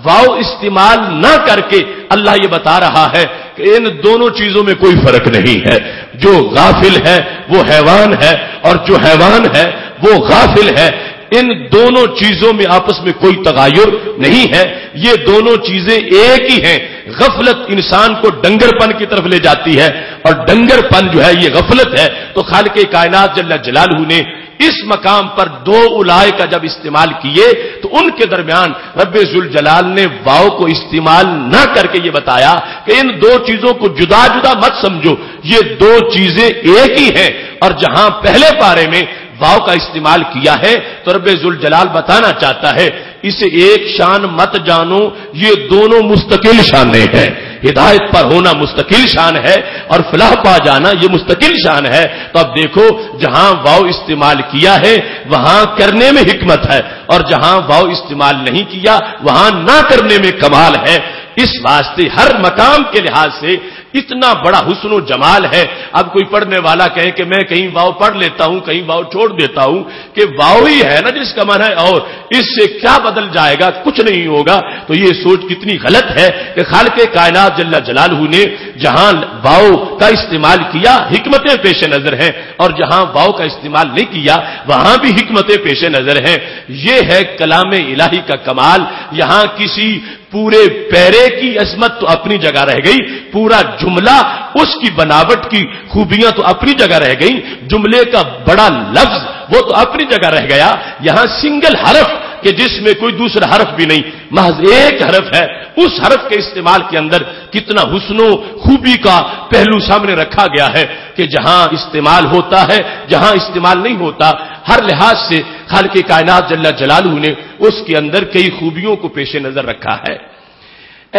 واو استعمال نہ کر کے اللہ یہ بتا رہا ہے کہ ان دونوں چیزوں میں کوئی فرق نہیں ہے. جو غافل ہے وہ حیوان ہے اور جو حیوان ہے وہ غافل ہے. ان دونوں چیزوں میں آپس میں کوئی تغایر نہیں ہے، یہ دونوں چیزیں ایک ہی ہیں. غفلت انسان کو ڈنگر پن کی طرف لے جاتی ہے اور ڈنگر پن جو ہے یہ غفلت ہے. تو خالق کائنات جل جلالہ نے اس مقام پر دو اولائے کا جب استعمال کیے تو ان کے درمیان رب ذوالجلال نے واو کو استعمال نہ کر کے یہ بتایا کہ ان دو چیزوں کو جدا جدا مت سمجھو، یہ دو چیزیں ایک ہی ہیں. اور جہاں پہلے پارے میں واو کا استعمال کیا ہے تو رب ذوالجلال بتانا چاہتا ہے اسے ایک شان مت جانو، یہ دونوں مستقل شانیں ہیں. ہدایت پر ہونا مستقل شان ہے اور فلاح پا جانا یہ مستقل شان ہے. تو اب دیکھو جہاں واو استعمال کیا ہے وہاں کرنے میں حکمت ہے اور جہاں واو استعمال نہیں کیا وہاں نہ کرنے میں کمال ہے. اس واسطے ہر مقام کے لحاظ سے اتنا بڑا حسن و جمال ہے. اب کوئی پڑھنے والا کہے کہ میں کہیں واو پڑھ لیتا ہوں کہیں واو چھوڑ دیتا ہوں کہ واو ہی ہے نا جس کا معنی ہے اور اس سے کیا بدل جائے گا, کچھ نہیں ہوگا, تو یہ سوچ کتنی غلط ہے کہ خالق کائنات جل جلالہ نے جہاں واو کا استعمال کیا حکمتیں پیش نظر ہیں اور جہاں واو کا استعمال نہیں کیا وہاں بھی حکمتیں پیش نظر ہیں. یہ ہے کلام الہی کا کمال. یہاں کسی پورے پیرے کی عظمت تو اپنی جگہ رہ گئی, پورا جملہ اس کی بناوٹ کی خوبیاں تو اپنی جگہ رہ گئی, جملے کا بڑا لفظ وہ تو اپنی جگہ رہ گیا. یہاں سنگل حرف کہ جس میں کوئی دوسرا حرف بھی نہیں, محض ایک حرف ہے, اس حرف کے استعمال کے اندر کتنا حسن و خوبی کا پہلو سامنے رکھا گیا ہے کہ جہاں استعمال ہوتا ہے جہاں استعمال نہیں ہوتا, ہر لحاظ سے خالق کائنات جل جلالہ نے اس کے اندر کئی خوبیوں کو پیش نظر رکھا ہے.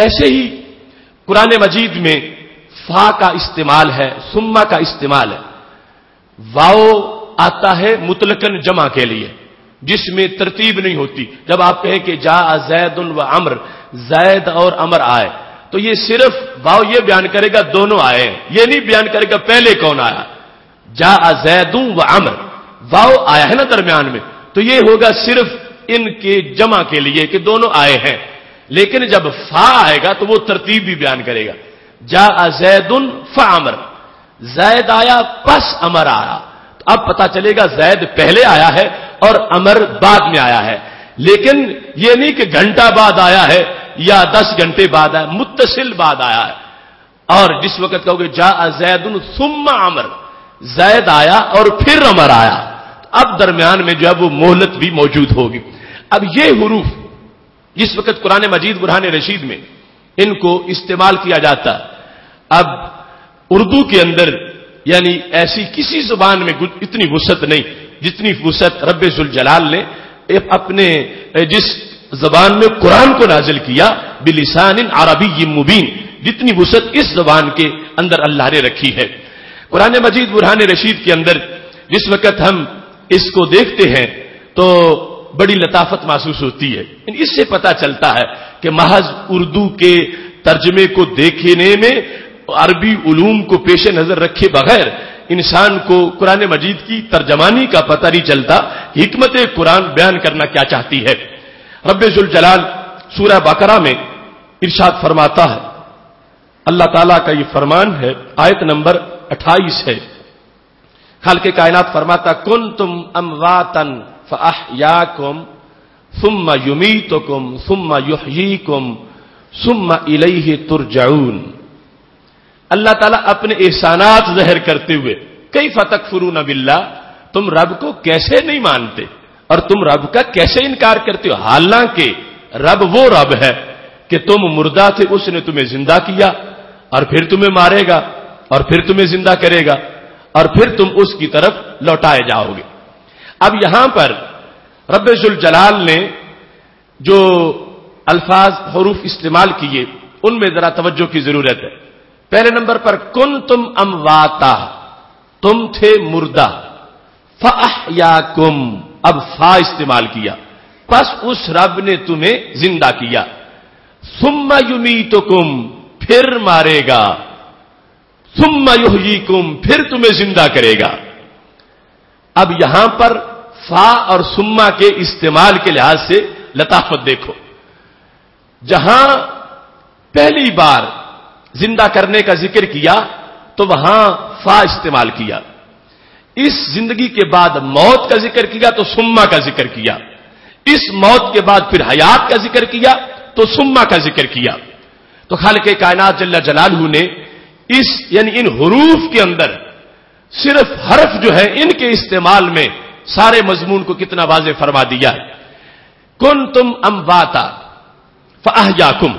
ایسے ہی قرآن مجید میں فا کا استعمال ہے, ثم کا استعمال ہے. واو آتا ہے مطلقاً جمع کے لیے جس میں ترتیب نہیں ہوتی. جب آپ کہیں کہ جاء زید و عمر, زید اور عمر آئے, تو یہ صرف واو یہ بیان کرے گا دونوں آئے ہیں, یہ نہیں بیان کرے گا پہلے کون آیا. جاء زید و عمر, واو آیا ہے نا درمیان میں, تو یہ ہوگا صرف ان کے جمع کے لیے کہ دونوں آئے ہیں. لیکن جب فا آئے گا تو وہ ترتیب بھی بیان کرے گا. جاء زید فعمر, زید آیا پس عمر آیا. اب پتا چلے گا زید پہلے آیا ہے اور عمر بعد میں آیا ہے. لیکن یہ نہیں کہ گھنٹہ بعد آیا ہے یا 10 گھنٹے بعد آیا, متصل بعد آیا ہے. اور جس وقت کہو گے جاء زید ثم عمر, زید آیا اور پھر عمر آیا, اب درمیان میں جو ہے وہ مہلت بھی موجود ہوگی. اب یہ حروف جس وقت قرآن مجید برہان رشید میں ان کو استعمال کیا جاتا, اب اردو کے اندر یعنی ایسی کسی زبان میں اتنی وسعت نہیں جتنی وسعت رب ذوالجلال نے اپنے جس زبان میں قرآن کو نازل کیا بلسان عربی مبین, جتنی وسعت اس زبان کے اندر اللہ نے رکھی ہے. قرآن مجید برہان رشید کے اندر جس وقت ہم اس کو دیکھتے ہیں تو بڑی لطافت محسوس ہوتی ہے. اس سے پتہ چلتا ہے کہ محض اردو کے ترجمے کو دیکھنے میں عربی علوم کو پیش نظر رکھے بغیر انسان کو قرآن مجید کی ترجمانی کا پتہ نہیں چلتا کہ حکمت قرآن بیان کرنا کیا چاہتی ہے. رب ذوالجلال سورہ بقرہ میں ارشاد فرماتا ہے, اللہ تعالیٰ کا یہ فرمان ہے, آیت نمبر 28 ہے. خالق کائنات فرماتا کنتم امواتا فاحیاکم ثم یمیتکم ثم یحییکم ثم الیہ ترجعون. اللہ تعالیٰ اپنے احسانات ظاہر کرتے ہوئے کیف تکفرون باللہ, تم رب کو کیسے نہیں مانتے اور تم رب کا کیسے انکار کرتے ہو, حالانکہ رب وہ رب ہے کہ تم مردہ تھے اس نے تمہیں زندہ کیا اور پھر تمہیں مارے گا اور پھر تمہیں زندہ کرے گا اور پھر تم اس کی طرف لوٹائے جاؤ گے. اب یہاں پر رب ذوالجلال نے جو الفاظ حروف استعمال کیے ان میں ذرا توجہ کی ضرورت ہے. پہلے نمبر پر کنتم امواتا, تم تھے مردہ, فاحیاکم, اب فا استعمال کیا, پس اس رب نے تمہیں زندہ کیا. ثم یمیتکم, پھر مارے گا. ثم یحییکم, پھر تمہیں زندہ کرے گا. اب یہاں پر فا اور ثم کے استعمال کے لحاظ سے لطافت دیکھو. جہاں پہلی بار زندہ کرنے کا ذکر کیا تو وہاں فا استعمال کیا. اس زندگی کے بعد موت کا ذکر کیا تو ثم کا ذکر کیا. اس موت کے بعد پھر حیات کا ذکر کیا تو ثم کا ذکر کیا. تو خالق کائنات جل جلالہ نے اس یعنی ان حروف کے اندر صرف حرف جو ہے ان کے استعمال میں سارے مضمون کو کتنا واضح فرما دیا ہے. کنتم امواتا فاحیاکم,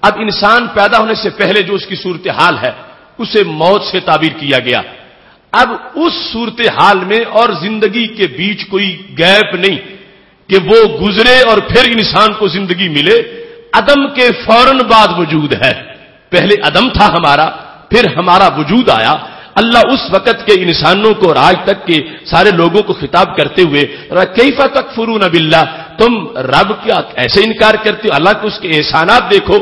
اب انسان پیدا ہونے سے پہلے جو اس کی صورتحال ہے اسے موت سے تعبیر کیا گیا. اب اس صورتحال میں اور زندگی کے بیچ کوئی گیپ نہیں کہ وہ گزرے اور پھر انسان کو زندگی ملے. عدم کے فوراً بعد وجود ہے. پہلے عدم تھا ہمارا, پھر ہمارا وجود آیا. اللہ اس وقت کے انسانوں کو اور آج تک کے سارے لوگوں کو خطاب کرتے ہوئے کیف تکفرون باللہ, تم رب کا ایسے انکار کرتے ہو, اللہ کے اس کے احسانات دیکھو.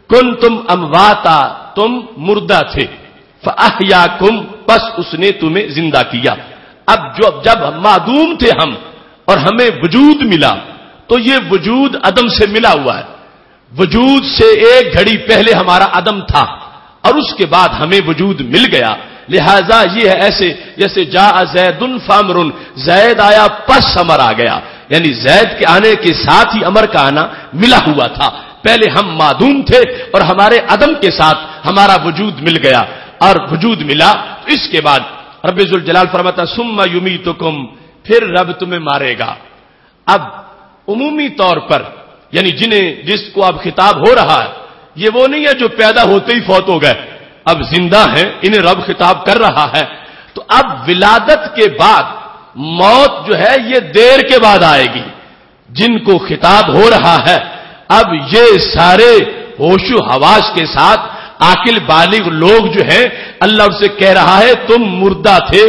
کنتم امواتا تم مردہ تھے، فاحیاکم پس اس نے تمہیں زندہ کیا۔ اب جب معدوم تھے ہم اور ہمیں وجود ملا، تو یہ وجود عدم سے ملا ہوا ہے۔ وجود سے ایک گھڑی پہلے ہمارا عدم تھا اور اس کے بعد ہمیں وجود مل گیا۔ لہذا یہ ہے ایسے جیسے جاء زید فامر، زید آیا پس امر آ گیا، یعنی زید کے آنے کے ساتھ ہی امر کا آنا ملا ہوا تھا۔ پہلے ہم معدوم تھے اور ہمارے عدم کے ساتھ ہمارا وجود مل گیا، اور وجود ملا تو اس کے بعد رب ذوالجلال فرماتا ثم یمیتکم، پھر رب تمہیں مارے گا۔ اب عمومی طور پر یعنی جس کو اب خطاب ہو رہا ہے یہ وہ نہیں ہے جو پیدا ہوتے ہی فوت ہو گئے، اب زندہ ہیں، انہیں رب خطاب کر رہا ہے۔ تو اب ولادت کے بعد موت جو ہے یہ دیر کے بعد آئے گی۔ جن کو خطاب ہو رہا ہے اب یہ سارے ہوش و حواس کے ساتھ عاقل بالغ لوگ جو ہیں، اللہ ان سے کہہ رہا ہے تم مردہ تھے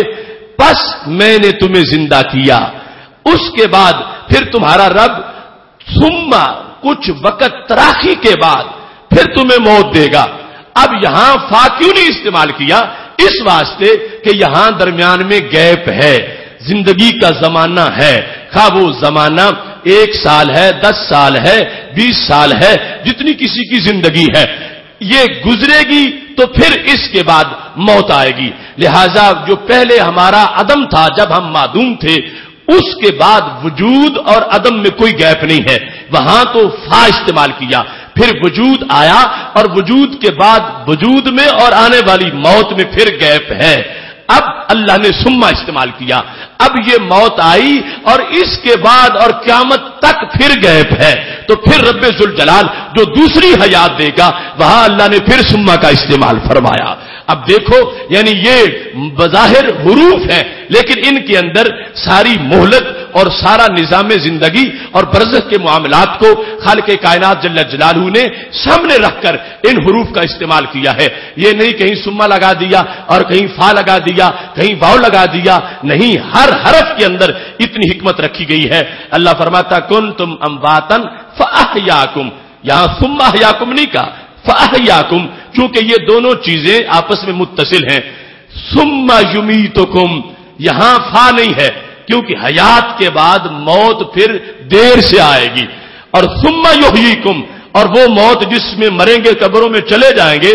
پس میں نے تمہیں زندہ کیا، اس کے بعد پھر تمہارا رب ثم کچھ وقت تراخی کے بعد پھر تمہیں موت دے گا۔ اب یہاں فا کیوں نہیں استعمال کیا؟ اس واسطے کہ یہاں درمیان میں گیپ ہے، زندگی کا زمانہ ہے، خواہ وہ زمانہ 1 سال ہے، 10 سال ہے، 20 سال ہے، جتنی کسی کی زندگی ہے، یہ گزرے گی تو پھر اس کے بعد موت آئے گی۔ لہذا جو پہلے ہمارا عدم تھا جب ہم معدوم تھے، اس کے بعد وجود اور عدم میں کوئی گیپ نہیں ہے، وہاں تو فا استعمال کیا، پھر وجود آیا اور وجود کے بعد وجود میں اور آنے والی موت میں پھر گیپ ہے۔ اب اللہ نے سما استعمال کیا، اب یہ موت آئی اور اس کے بعد اور قیامت تک پھر گیپ ہے، تو پھر رب ذوالجلال جو دوسری حیات دے گا وہاں اللہ نے پھر سما کا استعمال فرمایا۔ اب دیکھو یعنی یہ بظاہر حروف ہیں لیکن ان کے اندر ساری مہلت اور سارا نظام زندگی اور برزخ کے معاملات کو خالق کائنات جل جلالہ نے سامنے رکھ کر ان حروف کا استعمال کیا ہے۔ یہ نہیں کہیں سما لگا دیا اور کہیں فا لگا دیا، کہیں واو لگا دیا، نہیں، ہر حرف کے اندر اتنی حکمت رکھی گئی ہے۔ اللہ فرماتا کنتم امواتا فاحیاکم، یہاں ثم احیاکم نہیں کہا، فاحیاکم، کیونکہ یہ دونوں چیزیں آپس میں متصل ہیں۔ ثم یمیتکم، یہاں فا نہیں ہے کیونکہ حیات کے بعد موت پھر دیر سے آئے گی، اور ثم یحییکم، اور وہ موت جس میں مریں گے قبروں میں چلے جائیں گے،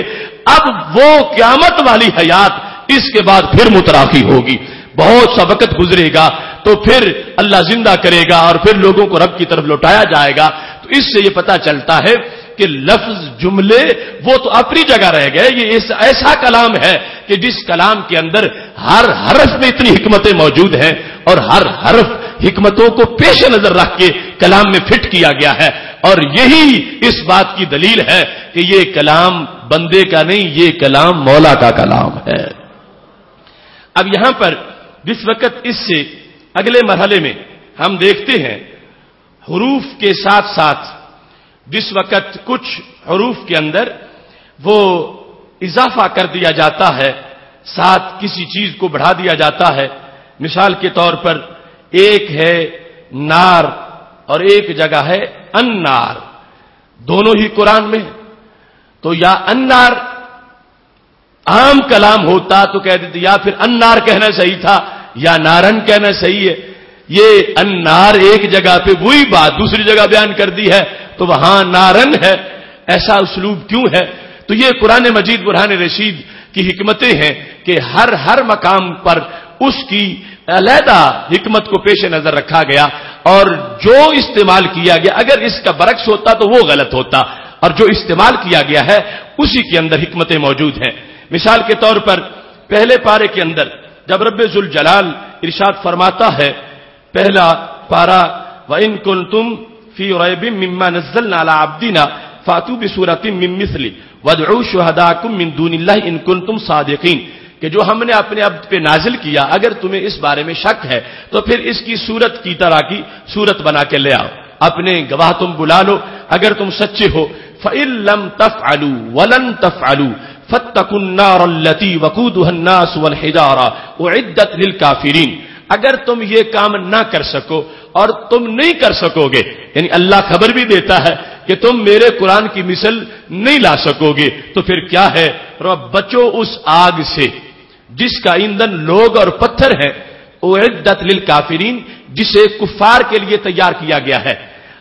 اب وہ قیامت والی حیات اس کے بعد پھر متراخی ہوگی، بہت سا وقت گزرے گا تو پھر اللہ زندہ کرے گا اور پھر لوگوں کو رب کی طرف لوٹایا جائے گا۔ تو اس سے یہ پتہ چلتا ہے کہ لفظ جملے وہ تو اپنی جگہ رہ گئے، یہ ایسا کلام ہے کہ جس کلام کے اندر ہر حرف میں اتنی حکمتیں موجود ہیں اور ہر حرف حکمتوں کو پیش نظر رکھ کے کلام میں فٹ کیا گیا ہے، اور یہی اس بات کی دلیل ہے کہ یہ کلام بندے کا نہیں، یہ کلام مولا کا کلام ہے۔ اب یہاں پر جس وقت اس سے اگلے مرحلے میں ہم دیکھتے ہیں حروف کے ساتھ ساتھ جس وقت کچھ حروف کے اندر وہ اضافہ کر دیا جاتا ہے، ساتھ کسی چیز کو بڑھا دیا جاتا ہے، مثال کے طور پر ایک ہے نار اور ایک جگہ ہے انار، دونوں ہی قرآن میں، تو یا انار عام کلام ہوتا تو کہہ دیتے یا پھر انار کہنا صحیح تھا یا نارن کہنا صحیح ہے، یہ انار ایک جگہ پہ وہی بات دوسری جگہ بیان کر دی ہے تو وہاں نارن ہے، ایسا اسلوب کیوں ہے؟ تو یہ قرآن مجید برہان رشید کی حکمتیں ہیں کہ ہر مقام پر اس کی علیحدہ حکمت کو پیش نظر رکھا گیا، اور جو استعمال کیا گیا اگر اس کا برعکس ہوتا تو وہ غلط ہوتا، اور جو استعمال کیا گیا ہے اسی کے اندر حکمتیں موجود ہیں۔ مثال کے طور پر پہلے پارے کے اندر جب رب ذوالجلال ارشاد فرماتا ہے، پہلا پارا وَإِن كُنتُمْ فِي رَيْبٍ مِّمَّا نَزَّلْنَا عَلَىٰ عَبْدِنَا فَأْتُوا بِسُورَةٍ مِّن مِّثْلِهِ وَادْعُوا شُهَدَاءَكُم مِّن دُونِ اللَّهِ إِن كُنتُمْ صَادِقِينَ، کہ جو ہم نے اپنے عبد پہ نازل کیا اگر تمہیں اس بارے میں شک ہے تو پھر اس کی صورت کی طرح کی صورت بنا کے لے آؤ، اپنے گواہ تم بلا لو اگر تم سچے ہو۔ فَإِن لَّمْ تَفْعَلُوا وَلَن تَفْعَلُوا فَاتَّقُوا النَّارَ الَّتِي وَقُودُهَا النَّاسُ وَالْحِجَارَةُ أُعِدَّتْ لِلْكَافِرِينَ، اگر تم یہ کام نہ کر سکو اور تم نہیں کر سکو گے، یعنی اللہ خبر بھی دیتا ہے کہ تم میرے قرآن کی مثل نہیں لا سکو گے، تو پھر کیا ہے؟ بچو اس آگ سے جس کا ایندھن لوگ اور پتھر ہے، اعدت للکافرین، جسے کفار کے لیے تیار کیا گیا ہے۔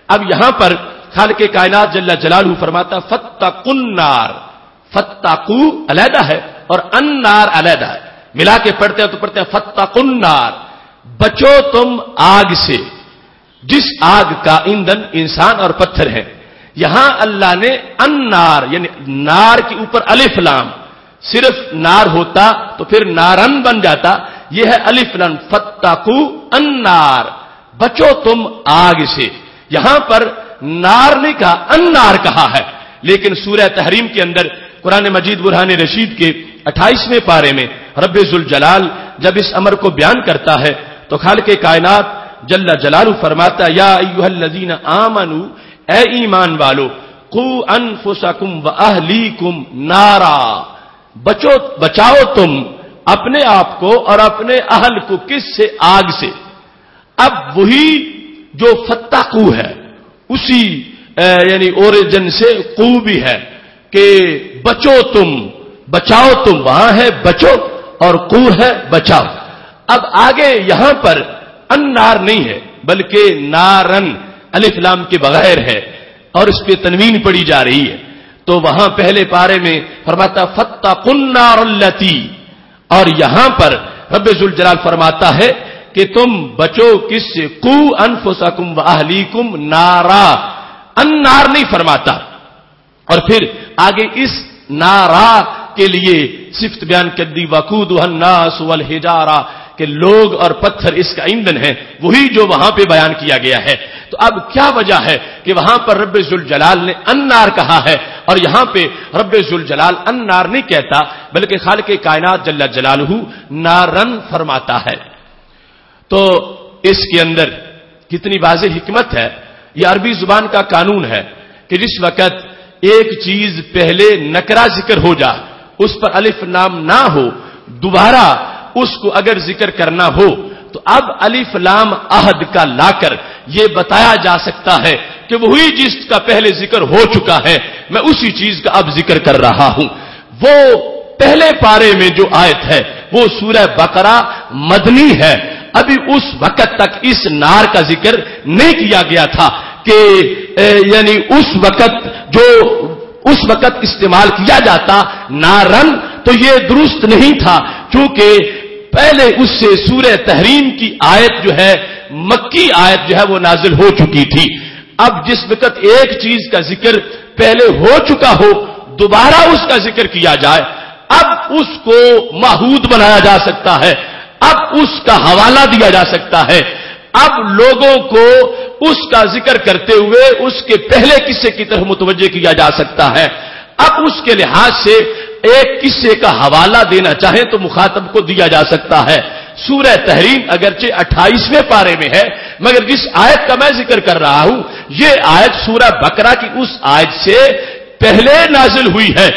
اب یہاں پر خالق کائنات جل جلالہ فرماتا فتقوا النار، فتقو علیحدہ ہے اور النار علیحدہ ہے، ملا کے پڑھتے ہیں تو پڑھتے ہیں فتقوا النار، بچو تم آگ سے جس آگ کا ایندھن انسان اور پتھر ہے۔ یہاں اللہ نے النار یعنی نار کے اوپر الف لام، صرف نار ہوتا تو پھر نارن بن جاتا، یہ ہے الف لام فتقوا النار، بچو تم آگ سے۔ یہاں پر نار نہیں کہا، النار کہا ہے، لیکن سورہ تحریم کے اندر قرآن مجید برہان رشید کے 28ویں پارے میں رب ذوالجلال جب اس امر کو بیان کرتا ہے تو خالق کائنات جل جلالہ فرماتا یا ایھا الذین آمنوا، اے ایمان والو، قوا انفسکم واہلیکم نارا، بچاؤ تم اپنے آپ کو اور اپنے اہل کو، کس سے؟ آگ سے۔ اب وہی جو فتقو ہے اسی یعنی اوریجن سے قو بھی ہے کہ بچو تم، بچاؤ تم، وہاں ہے بچو اور قو ہے بچاؤ۔ اب آگے یہاں پر النار نہیں ہے بلکہ نارن الف لام کے بغیر ہے اور اس پہ تنوین پڑی جا رہی ہے، تو وہاں پہلے پارے میں فرماتا فتقوا النار التی، اور یہاں پر رب ذوالجلال فرماتا ہے کہ تم بچو کس سے؟ قوا انفسکم واہلیکم نارا، النار نہیں فرماتا۔ اور پھر آگے اس نارا کے لیے صفت بیان کر دی وقودھا الناس والحجارہ، کہ لوگ اور پتھر اس کا ایندھن ہے، وہی جو وہاں پہ بیان کیا گیا ہے۔ تو اب کیا وجہ ہے کہ وہاں پر رب ذوالجلال نے النار کہا ہے اور یہاں پہ رب ذوالجلال النار نہیں کہتا بلکہ خالق کائنات جل جلالہ نارن فرماتا ہے؟ تو اس کے اندر کتنی واضح حکمت ہے۔ یہ عربی زبان کا قانون ہے کہ جس وقت ایک چیز پہلے نکرہ ذکر ہو جائے، اس پر الف نام نہ ہو، دوبارہ اس کو اگر ذکر کرنا ہو تو اب الف لام عہد کا لا کر یہ بتایا جا سکتا ہے کہ وہی جس کا پہلے ذکر ہو چکا ہے میں اسی چیز کا اب ذکر کر رہا ہوں۔ وہ پہلے پارے میں جو آیت ہے وہ سورہ بقرہ مدنی ہے، ابھی اس وقت تک اس نار کا ذکر نہیں کیا گیا تھا کہ یعنی اس وقت استعمال کیا جاتا نارن، تو یہ درست نہیں تھا کیونکہ پہلے اس سے سورہ تحریم کی آیت جو ہے مکی آیت جو ہے وہ نازل ہو چکی تھی۔ اب جس وقت ایک چیز کا ذکر پہلے ہو چکا ہو دوبارہ اس کا ذکر کیا جائے، اب اس کو معہود بنایا جا سکتا ہے، اب اس کا حوالہ دیا جا سکتا ہے، اب لوگوں کو اس کا ذکر کرتے ہوئے اس کے پہلے قصے کی طرف متوجہ کیا جا سکتا ہے۔ اب اس کے لحاظ سے ایک قصے کا حوالہ دینا چاہے تو مخاطب کو دیا جا سکتا ہے۔ سورہ تحریم اگرچہ 28ویں پارے میں ہے مگر جس آیت کا میں ذکر کر رہا ہوں یہ آیت سورہ بقرہ کی اس آیت سے پہلے نازل ہوئی ہے،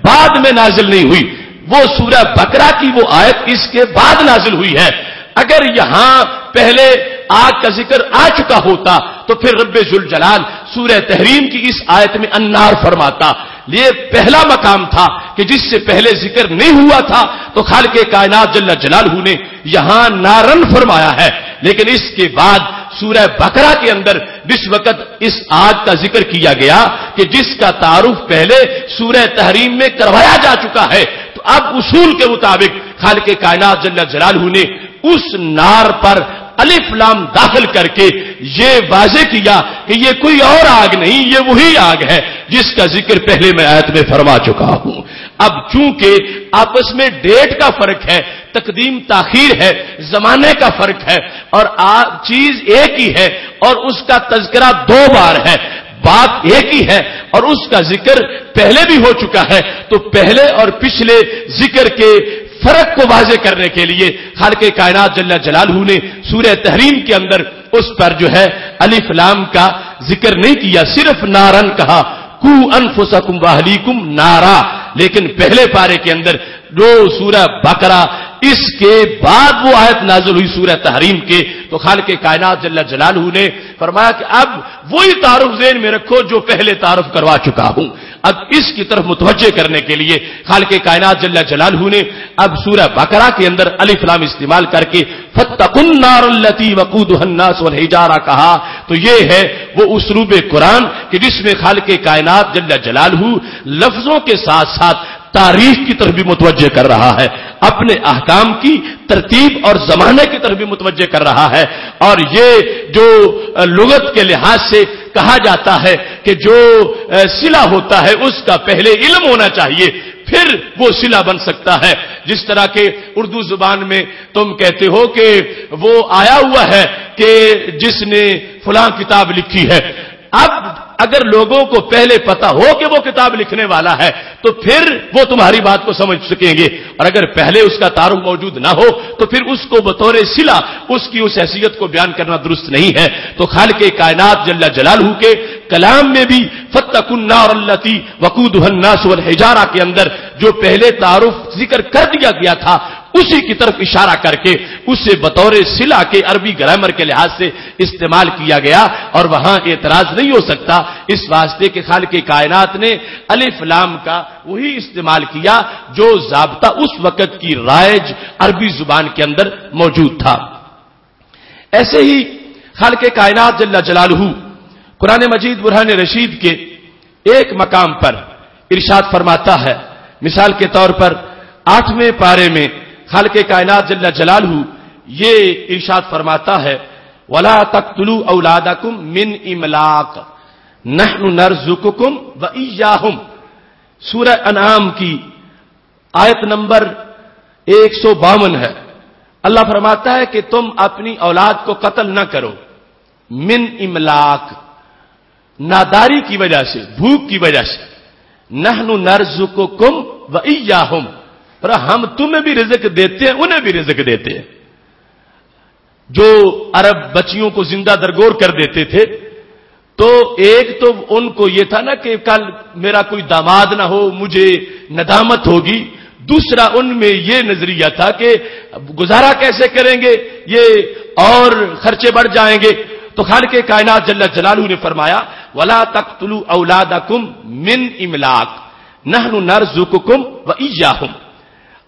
بعد میں نازل نہیں ہوئی۔ وہ سورہ بقرہ کی وہ آیت اس کے بعد نازل ہوئی ہے۔ اگر یہاں پہلے آگ کا ذکر آ چکا ہوتا تو پھر رب ذوالجلال سورہ تحریم کی اس آیت میں النار فرماتا۔ یہ پہلا مقام تھا کہ جس سے پہلے ذکر نہیں ہوا تھا تو خالق کائنات جل جلالہ نے یہاں نارن فرمایا ہے، لیکن اس کے بعد سورہ بقرہ کے اندر جس وقت اس آگ کا ذکر کیا گیا کہ جس کا تعارف پہلے سورہ تحریم میں کروایا جا چکا ہے، تو اب اصول کے مطابق خالق کائنات جل جلالہ نے اس نار پر الف لام داخل کر کے یہ واضح کیا کہ یہ کوئی اور آگ نہیں، یہ وہی آگ ہے جس کا ذکر پہلے میں آیت میں فرما چکا ہوں۔ اب چونکہ آپس میں ڈیٹ کا فرق ہے، تقدیم تاخیر ہے، زمانے کا فرق ہے اور چیز ایک ہی ہے اور اس کا تذکرہ دو بار ہے، بات ایک ہی ہے اور اس کا ذکر پہلے بھی ہو چکا ہے، تو پہلے اور پچھلے ذکر کے فرق کو واضح کرنے کے لیے خالق کائنات جل جلالہ نے سورہ تحریم کے اندر اس پر جو ہے الف لام کا ذکر نہیں کیا، صرف نارن کہا، کو انفسکم واہلیکم نارا۔ لیکن پہلے پارے کے اندر جو سورہ بقرہ اس کے بعد وہ آیت نازل ہوئی سورہ تحریم کے، تو خالق کائنات جل جلالہ نے فرمایا کہ اب وہی تعارف ذہن میں رکھو جو پہلے تعارف کروا چکا ہوں۔ اب اس کی طرف متوجہ کرنے کے لیے خالق کائنات جل جلالہ نے اب سورہ بقرہ کے اندر الف لام استعمال کر کے فاتقوا النار التي وقودها الناس والحجارہ کہا، تو یہ ہے وہ اسلوب قرآن کہ جس میں خالق کائنات جل جلالہ لفظوں کے ساتھ ساتھ تاریخ کی طرف بھی متوجہ کر رہا ہے، اپنے احکام کی ترتیب اور زمانے کی طرف بھی متوجہ کر رہا ہے۔ اور یہ جو لغت کے لحاظ سے کہا جاتا ہے کہ جو صلہ ہوتا ہے اس کا پہلے علم ہونا چاہیے، پھر وہ صلہ بن سکتا ہے۔ جس طرح کہ اردو زبان میں تم کہتے ہو کہ وہ آیا ہوا ہے کہ جس نے فلاں کتاب لکھی ہے، اب اگر لوگوں کو پہلے پتا ہو کہ وہ کتاب لکھنے والا ہے تو پھر وہ تمہاری بات کو سمجھ سکیں گے، اور اگر پہلے اس کا تعارف موجود نہ ہو تو پھر اس کو بطور صلہ اس کی اس حیثیت کو بیان کرنا درست نہیں ہے۔ تو خالق کائنات جل جلالہ کے کلام میں بھی فاتقوا النار التي وقودها الناس والحجارہ کے اندر جو پہلے تعارف ذکر کر دیا گیا تھا اسی کی طرف اشارہ کر کے اسے بطور صلہ کے عربی گرامر کے لحاظ سے استعمال کیا گیا، اور وہاں اعتراض نہیں ہو سکتا اس واسطے کہ خالق کائنات نے الف لام کا وہی استعمال کیا جو ضابطہ اس وقت کی رائج عربی زبان کے اندر موجود تھا۔ ایسے ہی خالق کائنات جل جلالہ قرآن مجید برہان رشید کے ایک مقام پر ارشاد فرماتا ہے، مثال کے طور پر 8ویں پارے میں خالق کائنات جل جلالہ یہ ارشاد فرماتا ہے وَلَا تَقْتُلُوا أَوْلَادَكُمْ مِنْ إِمْلَاقٍ نَحْنُ نَرْزُقُكُمْ وَإِيَّاهُمْ، سورہ انعام کی آیت نمبر 152 ہے۔ اللہ فرماتا ہے کہ تم اپنی اولاد کو قتل نہ کرو، من املاق، ناداری کی وجہ سے، بھوک کی وجہ سے، نحن نرزقکم وإیاہم، اور ہم تمہیں بھی رزق دیتے ہیں انہیں بھی رزق دیتے ہیں۔ جو عرب بچیوں کو زندہ درگور کر دیتے تھے تو ایک تو ان کو یہ تھا نا کہ کل میرا کوئی داماد نہ ہو، مجھے ندامت ہوگی، دوسرا ان میں یہ نظریہ تھا کہ گزارا کیسے کریں گے، یہ اور خرچے بڑھ جائیں گے۔ تو خالق کائنات جل جلالہ نے فرمایا وَلَا تَقْتُلُوا أَوْلَادَكُمْ مِنْ إِمْلَاقٍ نَحْنُ نَرْزُقُكُمْ وَإِيَّاهُمْ۔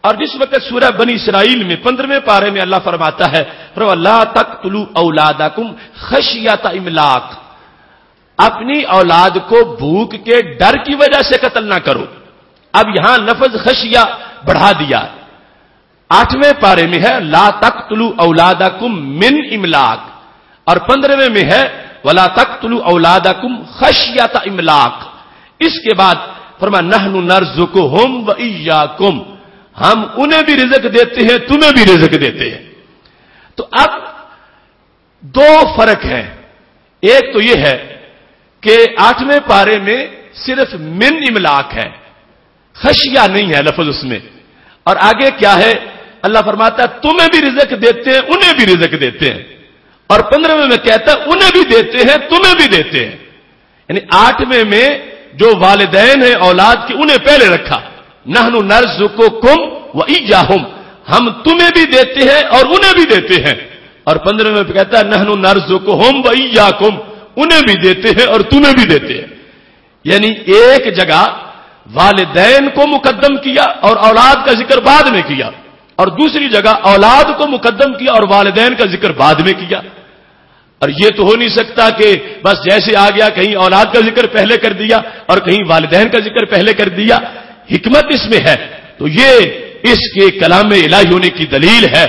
اور جس وقت سورہ بنی اسرائیل میں 15ویں پارے میں اللہ فرماتا ہے وَلَا تَقْتُلُوا أَوْلَادَكُمْ خَشْيَةَ إِمْلَاقٍ، اپنی اولاد کو بھوک کے ڈر کی وجہ سے قتل نہ کرو۔ اب یہاں لفظ خشیہ بڑھا دیا، 8ویں پارے میں ہے لا تقتلوا اولادکم من املاق، اور 15ویں میں ہے ولا تقتلوا اولادکم خشیۃ املاق۔ اس کے بعد فرمایا نحن نرزقہم وإیاکم، ہم انہیں بھی رزق دیتے ہیں تمہیں بھی رزق دیتے ہیں۔ تو اب دو فرق ہیں، ایک تو یہ ہے کہ 8ویں پارے میں صرف من املاق ہے، خشیہ نہیں ہے لفظ اس میں، اور آگے کیا ہے اللہ فرماتا ہے تمہیں بھی رزق دیتے ہیں انہیں بھی رزق دیتے ہیں، اور 15ویں میں کہتا ہے انہیں بھی دیتے ہیں تمہیں بھی دیتے ہیں۔ یعنی 8ویں میں جو والدین ہیں اولاد کے انہیں پہلے رکھا، نحن نرزقکم وإیاہم، ہم تمہیں بھی دیتے ہیں اور انہیں بھی دیتے ہیں، اور 15ویں میں کہتا ہے نحن نرزقہم وإیاکم، انہیں بھی دیتے ہیں اور تمہیں بھی دیتے ہیں۔ یعنی ایک جگہ والدین کو مقدم کیا اور اولاد کا ذکر بعد میں کیا، اور دوسری جگہ اولاد کو مقدم کیا اور والدین کا ذکر بعد میں کیا۔ اور یہ تو ہو نہیں سکتا کہ بس جیسے آ گیا کہیں اولاد کا ذکر پہلے کر دیا اور کہیں والدین کا ذکر پہلے کر دیا، حکمت اس میں ہے۔ تو یہ اس کے کلام الہی ہونے کی دلیل ہے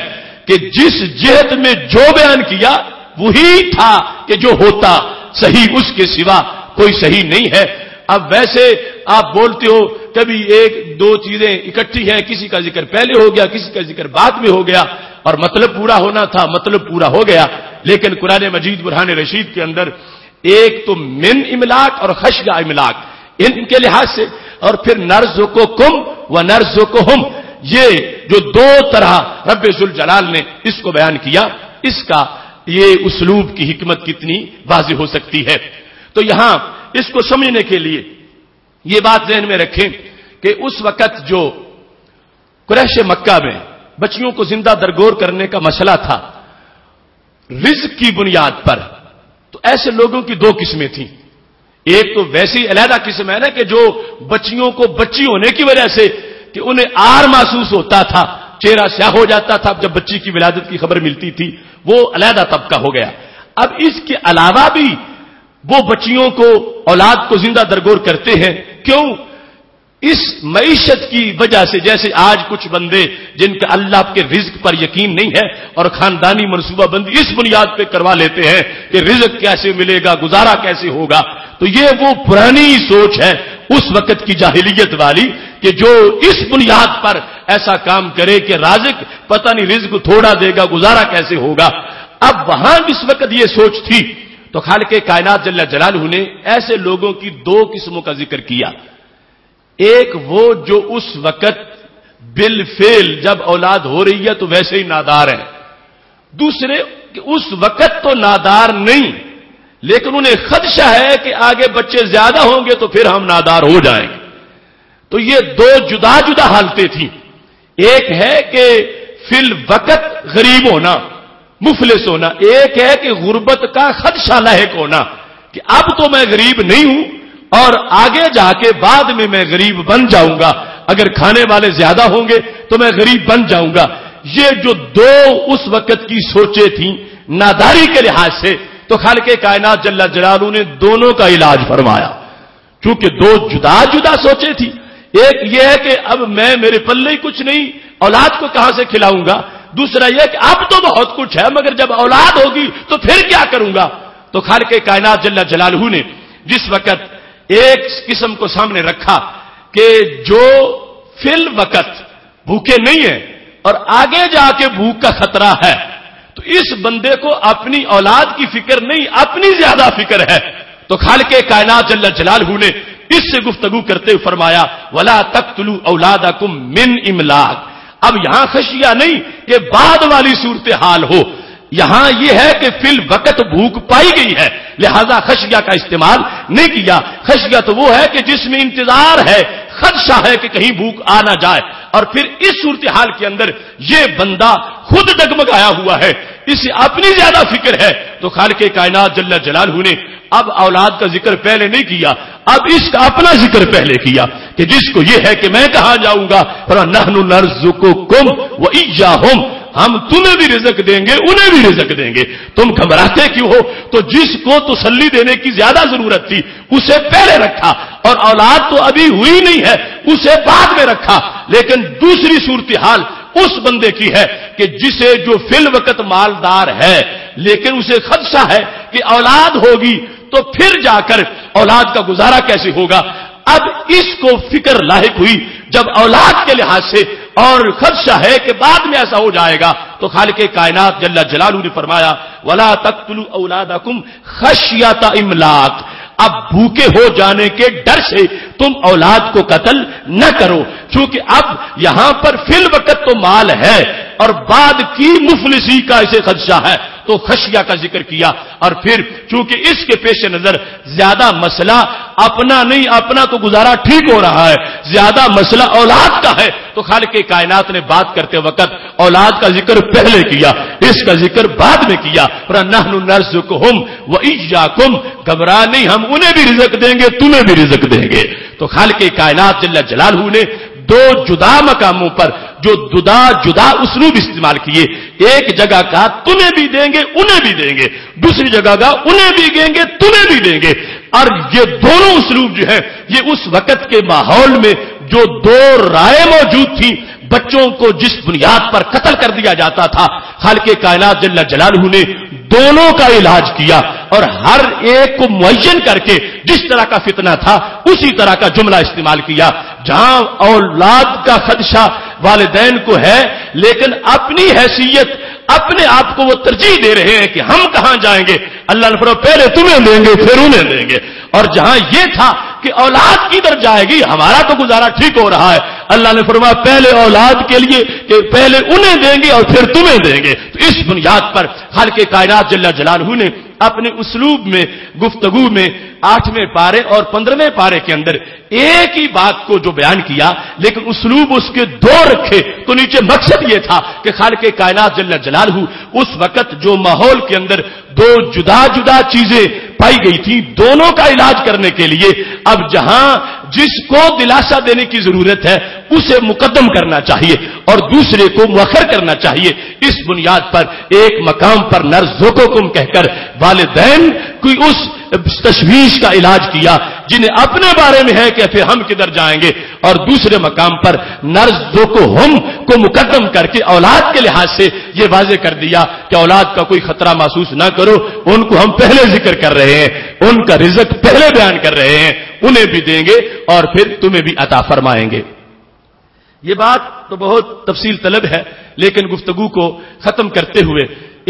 کہ جس جہت میں جو بیان کیا وہی تھا کہ جو ہوتا صحیح، اس کے سوا کوئی صحیح نہیں ہے۔ اب ویسے آپ بولتے ہو کبھی ایک دو چیزیں اکٹھی ہیں، کسی کا ذکر پہلے ہو گیا کسی کا ذکر بعد میں ہو گیا، اور مطلب پورا ہونا تھا مطلب پورا ہو گیا، لیکن قرآن مجید برہان رشید کے اندر ایک تو من املاق اور خشیہ املاق ان کے لحاظ سے، اور پھر نرزقکم و نرزقہم، یہ جو دو طرح رب ذوالجلال نے اس کو بیان کیا، اس کا یہ اسلوب کی حکمت کتنی واضح ہو سکتی ہے۔ تو یہاں اس کو سمجھنے کے لیے یہ بات ذہن میں رکھیں کہ اس وقت جو قریش مکہ میں بچیوں کو زندہ درگور کرنے کا مسئلہ تھا رزق کی بنیاد پر، تو ایسے لوگوں کی دو قسمیں تھیں. ایک تو ویسی علیحدہ قسم ہے نا کہ جو بچیوں کو بچی ہونے کی وجہ سے کہ انہیں آر محسوس ہوتا تھا، چہرہ سیاہ ہو جاتا تھا جب بچی کی ولادت کی خبر ملتی تھی، وہ علیحدہ طبقہ ہو گیا. اب اس کے علاوہ بھی وہ بچیوں کو اولاد کو زندہ درگور کرتے ہیں. کیوں؟ اس معیشت کی وجہ سے. جیسے آج کچھ بندے جن کا اللہ کے رزق پر یقین نہیں ہے اور خاندانی منصوبہ بندی اس بنیاد پہ کروا لیتے ہیں کہ رزق کیسے ملے گا، گزارا کیسے ہوگا. تو یہ وہ پرانی سوچ ہے اس وقت کی جاہلیت والی کہ جو اس بنیاد پر ایسا کام کرے کہ رازق پتہ نہیں رزق تھوڑا دے گا، گزارا کیسے ہوگا. اب وہاں اس وقت یہ سوچ تھی تو خالق کائنات جل جلالہ نے ایسے لوگوں کی دو قسموں کا ذکر کیا. ایک وہ جو اس وقت بالفعل جب اولاد ہو رہی ہے تو ویسے ہی نادار ہیں. دوسرے کہ اس وقت تو نادار نہیں لیکن انہیں خدشہ ہے کہ آگے بچے زیادہ ہوں گے تو پھر ہم نادار ہو جائیں گے. تو یہ دو جدا جدا حالتیں تھیں. ایک ہے کہ فی الوقت غریب ہونا، مفلس ہونا. ایک ہے کہ غربت کا خدشہ لاحق ہونا کہ اب تو میں غریب نہیں ہوں اور آگے جا کے بعد میں غریب بن جاؤں گا، اگر کھانے والے زیادہ ہوں گے تو میں غریب بن جاؤں گا. یہ جو دو اس وقت کی سوچیں تھیں ناداری کے لحاظ سے، تو خالق کائنات جل جلالہ نے دونوں کا علاج فرمایا. چونکہ دو جدا جدا سوچیں تھیں. ایک یہ ہے کہ اب میں میرے پلے ہی کچھ نہیں، اولاد کو کہاں سے کھلاؤں گا. دوسرا یہ کہ اب تو بہت کچھ ہے مگر جب اولاد ہوگی تو پھر کیا کروں گا. تو خالق کائنات جل جلالہ نے جس وقت ایک قسم کو سامنے رکھا کہ جو فی الوقت بھوکے نہیں ہیں اور آگے جا کے بھوک کا خطرہ ہے، تو اس بندے کو اپنی اولاد کی فکر نہیں، اپنی زیادہ فکر ہے. تو خالق کائنات جل جلالہ نے اس سے گفتگو کرتے ہوئے فرمایا وَلَا تَقْتُلُوا أَوْلَادَكُمْ مِنْ إِمْلَاقٍ. اب یہاں خشیہ نہیں کہ بعد والی صورتحال ہو، یہاں یہ ہے کہ فی الوقت بھوک پائی گئی ہے لہذا خشیہ کا استعمال نہیں کیا. خشیہ تو وہ ہے کہ جس میں انتظار ہے، خدشہ ہے کہ کہیں بھوک آ نہ جائے. اور پھر اس صورتحال کے اندر یہ بندہ خود ڈگمگایا ہوا ہے، اسے اپنی زیادہ فکر ہے. تو خالق کائنات جل جلالہ نے اب اولاد کا ذکر پہلے نہیں کیا، اب اس کا اپنا ذکر پہلے کیا کہ جس کو یہ ہے کہ میں کہاں جاؤں گا. نحن نرزقکم وإیاہم، ہم تمہیں بھی رزق دیں گے انہیں بھی رزق دیں گے. تم گھبراتے کیوں ہو؟ تو جس کو تسلی دینے کی زیادہ ضرورت تھی اسے پہلے رکھا، اور اولاد تو ابھی ہوئی نہیں ہے اسے بعد میں رکھا. لیکن دوسری صورتحال اس بندے کی ہے کہ جسے جو فی الوقت مالدار ہے لیکن اسے خدشہ ہے کہ اولاد ہوگی تو پھر جا کر اولاد کا گزارا کیسے ہوگا. اب اس کو فکر لاحق ہوئی جب اولاد کے لحاظ سے اور خدشہ ہے کہ بعد میں ایسا ہو جائے گا. تو خالق کائنات جل جلالہ نے فرمایا وَلَا تَقْتُلُوا أَوْلَادَكُمْ خَشْيَةَ إِمْلَاقٍ. اب بھوکے ہو جانے کے ڈر سے تم اولاد کو قتل نہ کرو، چونکہ اب یہاں پر فی الوقت تو مال ہے اور بعد کی مفلسی کا اسے خدشہ ہے تو خشیہ کا ذکر کیا. اور پھر چونکہ اس کے پیش نظر زیادہ مسئلہ اپنا نہیں، اپنا تو گزارا ٹھیک ہو رہا ہے، زیادہ مسئلہ اولاد کا ہے. تو خالق کائنات نے بات کرتے وقت اولاد کا ذکر پہلے کیا، اس کا ذکر بعد میں کیا. نحن نرزقہم وإیاکم، گھبرا نہیں، ہم انہیں بھی رزق دیں گے تمہیں بھی رزق دیں گے. تو خالق کائنات جل جلالہ نے دو جدا مقاموں پر جو جدا اسلوب استعمال کیے. ایک جگہ کا تمہیں بھی دیں گے انہیں بھی دیں گے، دوسری جگہ کا انہیں بھی دیں گے تمہیں بھی دیں گے. اور یہ دونوں اسلوب جو ہے یہ اس وقت کے ماحول میں جو دو رائے موجود تھی، بچوں کو جس بنیاد پر قتل کر دیا جاتا تھا، خالق کائنات جل جلالہ نے دونوں کا علاج کیا اور ہر ایک کو معین کر کے جس طرح کا فتنہ تھا اسی طرح کا جملہ استعمال کیا. جہاں اولاد کا خدشہ والدین کو ہے لیکن اپنی حیثیت اپنے آپ کو وہ ترجیح دے رہے ہیں کہ ہم کہاں جائیں گے، اللہ نے فرمایا پہلے تمہیں دیں گے پھر انہیں دیں گے. اور جہاں یہ تھا کہ اولاد کدھر جائے گی، ہمارا تو گزارا ٹھیک ہو رہا ہے. اللہ نے فرمایا پہلے اولاد کے لیے کہ پہلے انہیں دیں گے اور پھر تمہیں دیں گے. تو اس بنیاد پر خالق کائنات جل جلالہ نے اپنے اسلوب میں گفتگو میں 8ویں پارے اور 15ویں پارے کے اندر ایک ہی بات کو جو بیان کیا لیکن اسلوب اس کے دو رکھے. تو نیچے مقصد یہ تھا کہ خالق کائنات جل جلالہ اس وقت جو ماحول کے اندر دو جدا جدا چیزیں پائی گئی تھی دونوں کا علاج کرنے کے لیے اب جہاں جس کو دلاسا دینے کی ضرورت ہے اسے مقدم کرنا چاہیے اور دوسرے کو مؤخر کرنا چاہیے. اس بنیاد پر ایک مقام پر نرزقکم کہہ کر والدین کوئی اس تشویش کا علاج کیا جنہیں اپنے بارے میں ہے کہ پھر ہم کدھر جائیں گے، اور دوسرے مقام پر نرزقہم کو مقدم کر کے اولاد کے لحاظ سے یہ واضح کر دیا کہ اولاد کا کوئی خطرہ محسوس نہ کرو، ان کو ہم پہلے ذکر کر رہے ہیں، ان کا رزق پہلے بیان کر رہے ہیں، انہیں بھی دیں گے اور پھر تمہیں بھی عطا فرمائیں گے. یہ بات تو بہت تفصیل طلب ہے لیکن گفتگو کو ختم کرتے ہوئے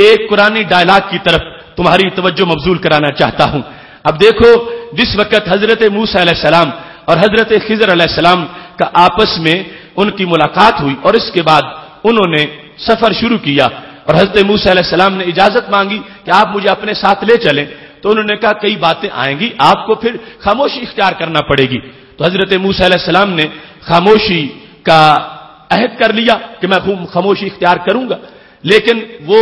ایک قرآنی ڈائلاگ کی طرف تمہاری توجہ مبذول کرانا چاہتا ہوں. اب دیکھو جس وقت حضرت موسیٰ علیہ السلام اور حضرت خضر علیہ السلام کا آپس میں ان کی ملاقات ہوئی اور اس کے بعد انہوں نے سفر شروع کیا اور حضرت موسیٰ علیہ السلام نے اجازت مانگی کہ آپ مجھے اپنے ساتھ لے چلیں. تو انہوں نے کہا کئی باتیں آئیں گی، آپ کو پھر خاموشی اختیار کرنا پڑے گی. تو حضرت موسیٰ علیہ السلام نے خاموشی کا عہد کر لیا کہ میں خاموشی اختیار کروں گا، لیکن وہ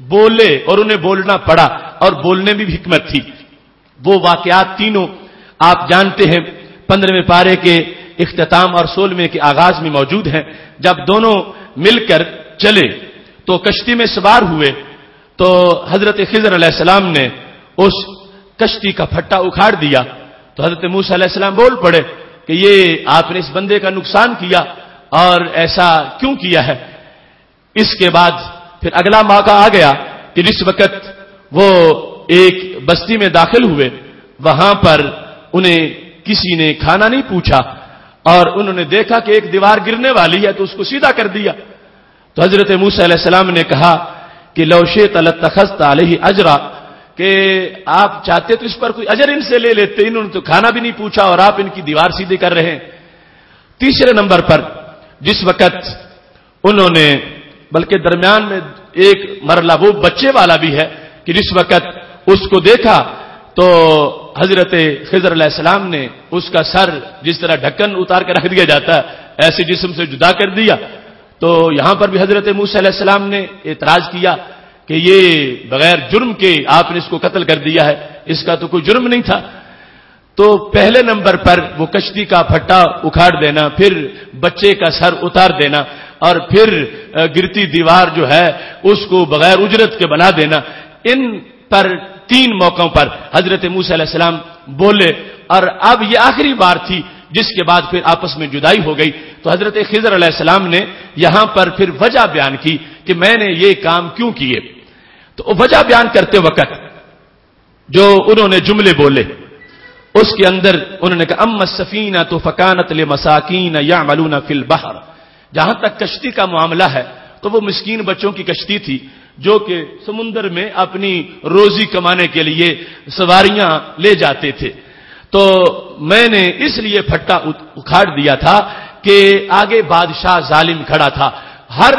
بولے اور انہیں بولنا پڑا اور بولنے میں بھی حکمت تھی. وہ واقعات تینوں آپ جانتے ہیں 15ویں پارے کے اختتام اور 16ویں کے آغاز میں موجود ہیں. جب دونوں مل کر چلے تو کشتی میں سوار ہوئے تو حضرت خضر علیہ السلام نے اس کشتی کا پھٹا اکھاڑ دیا. تو حضرت موسیٰ علیہ السلام بول پڑے کہ یہ آپ نے اس بندے کا نقصان کیا اور ایسا کیوں کیا ہے. اس کے بعد پھر اگلا موقع آ گیا کہ جس وقت وہ ایک بستی میں داخل ہوئے وہاں پر انہیں کسی نے کھانا نہیں پوچھا اور انہوں نے دیکھا کہ ایک دیوار گرنے والی ہے تو اس کو سیدھا کر دیا. تو حضرت موسیٰ علیہ السلام نے کہا کہ لو شئت لاتخذت علیہ اجرا، کہ آپ چاہتے تو اس پر کوئی اجر ان سے لے لیتے، انہوں نے تو کھانا بھی نہیں پوچھا اور آپ ان کی دیوار سیدھی کر رہے ہیں. تیسرے نمبر پر جس وقت انہوں نے بلکہ درمیان میں ایک مرحلہ وہ بچے والا بھی ہے کہ جس وقت اس کو دیکھا تو حضرت خضر علیہ السلام نے اس کا سر جس طرح ڈھکن اتار کر رکھ دیا جاتا ہے ایسے جسم سے جدا کر دیا. تو یہاں پر بھی حضرت موسیٰ علیہ السلام نے اعتراض کیا کہ یہ بغیر جرم کے آپ نے اس کو قتل کر دیا ہے، اس کا تو کوئی جرم نہیں تھا. تو پہلے نمبر پر وہ کشتی کا پھٹا اکھاڑ دینا، پھر بچے کا سر اتار دینا اور پھر گرتی دیوار جو ہے اس کو بغیر اجرت کے بنا دینا، ان پر 3 موقعوں پر حضرت موسیٰ علیہ السلام بولے. اور اب یہ آخری بار تھی جس کے بعد پھر آپس میں جدائی ہو گئی. تو حضرت خضر علیہ السلام نے یہاں پر پھر وجہ بیان کی کہ میں نے یہ کام کیوں کیے. تو وجہ بیان کرتے وقت جو انہوں نے جملے بولے اس کے اندر انہوں نے کہا اما السفینہ تو فکانت لمساکین یعملون فی البحر. جہاں تک کشتی کا معاملہ ہے تو وہ مسکین بچوں کی کشتی تھی جو کہ سمندر میں اپنی روزی کمانے کے لیے سواریاں لے جاتے تھے. تو میں نے اس لیے پھٹا اکھاڑ دیا تھا کہ آگے بادشاہ ظالم کھڑا تھا، ہر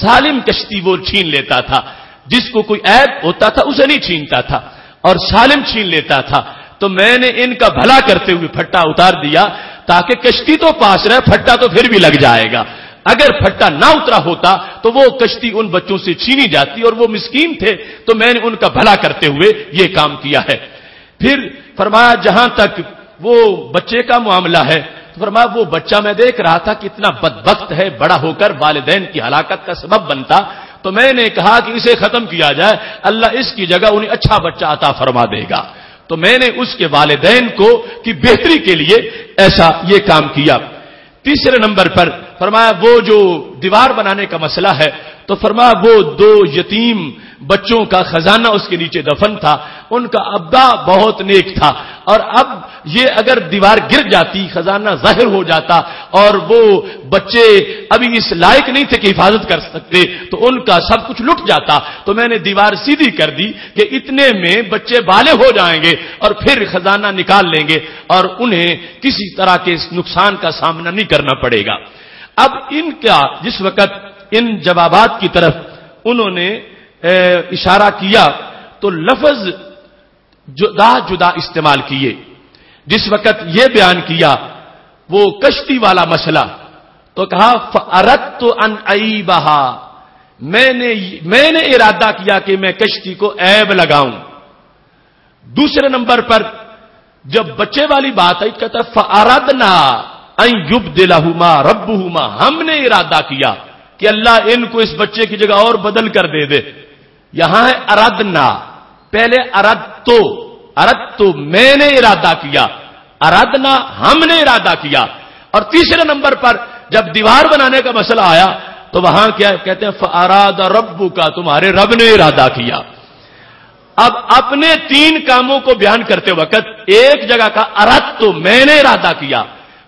ظالم کشتی وہ چھین لیتا تھا، جس کو کوئی عیب ہوتا تھا اسے نہیں چھینتا تھا اور ظالم چھین لیتا تھا. تو میں نے ان کا بھلا کرتے ہوئے پھٹا اتار دیا تاکہ کشتی تو پاس رہے، پھٹا تو پھر بھی لگ جائے گا. اگر پھٹا نہ اترا ہوتا تو وہ کشتی ان بچوں سے چھینی جاتی اور وہ مسکین تھے، تو میں نے ان کا بھلا کرتے ہوئے یہ کام کیا ہے. پھر فرمایا جہاں تک وہ بچے کا معاملہ ہے تو فرمایا وہ بچہ میں دیکھ رہا تھا کہ اتنا بدبخت ہے، بڑا ہو کر والدین کی ہلاکت کا سبب بنتا. تو میں نے کہا کہ اسے ختم کیا جائے، اللہ اس کی جگہ انہیں اچھا بچہ عطا فرما دے گا. تو میں نے اس کے والدین کو کی بہتری کے لیے ایسا یہ کام کیا. تیسرے نمبر پر فرمایا وہ جو دیوار بنانے کا مسئلہ ہے تو فرمایا وہ 2 یتیم بچوں کا خزانہ اس کے نیچے دفن تھا. ان کا ابا بہت نیک تھا, اور اب یہ اگر دیوار گر جاتی, خزانہ ظاہر ہو جاتا اور وہ بچے ابھی اس لائق نہیں تھے کہ حفاظت کر سکتے, تو ان کا سب کچھ لٹ جاتا. تو میں نے دیوار سیدھی کر دی کہ اتنے میں بچے بالغ ہو جائیں گے اور پھر خزانہ نکال لیں گے اور انہیں کسی طرح کے نقصان کا سامنا نہیں کرنا پڑے گا. اب ان کا جس وقت ان جوابات کی طرف انہوں نے اشارہ کیا تو لفظ جدا جدا استعمال کیے. جس وقت یہ بیان کیا وہ کشتی والا مسئلہ, تو کہا فَأَرَدْتُ أَنْ أَعِيبَهَا, میں نے ارادہ کیا کہ میں کشتی کو عیب لگاؤں. دوسرے نمبر پر جب بچے والی بات آئی, کہتا فَأَرَدْنَا أَنْ يُبْدِلَهُمَا رَبُّهُمَا, ہم نے ارادہ کیا کہ اللہ ان کو اس بچے کی جگہ اور بدل کر دے دے. یہاں ہے ارادنا, پہلے ارد تو میں نے ارادہ کیا, ارادنا ہم نے ارادہ کیا. اور تیسرے نمبر پر جب دیوار بنانے کا مسئلہ آیا تو وہاں کیا کہتے ہیں فاراد ربک, تمہارے رب نے ارادہ کیا. اب اپنے تین کاموں کو بیان کرتے وقت ایک جگہ کا ارد تو میں نے ارادہ کیا,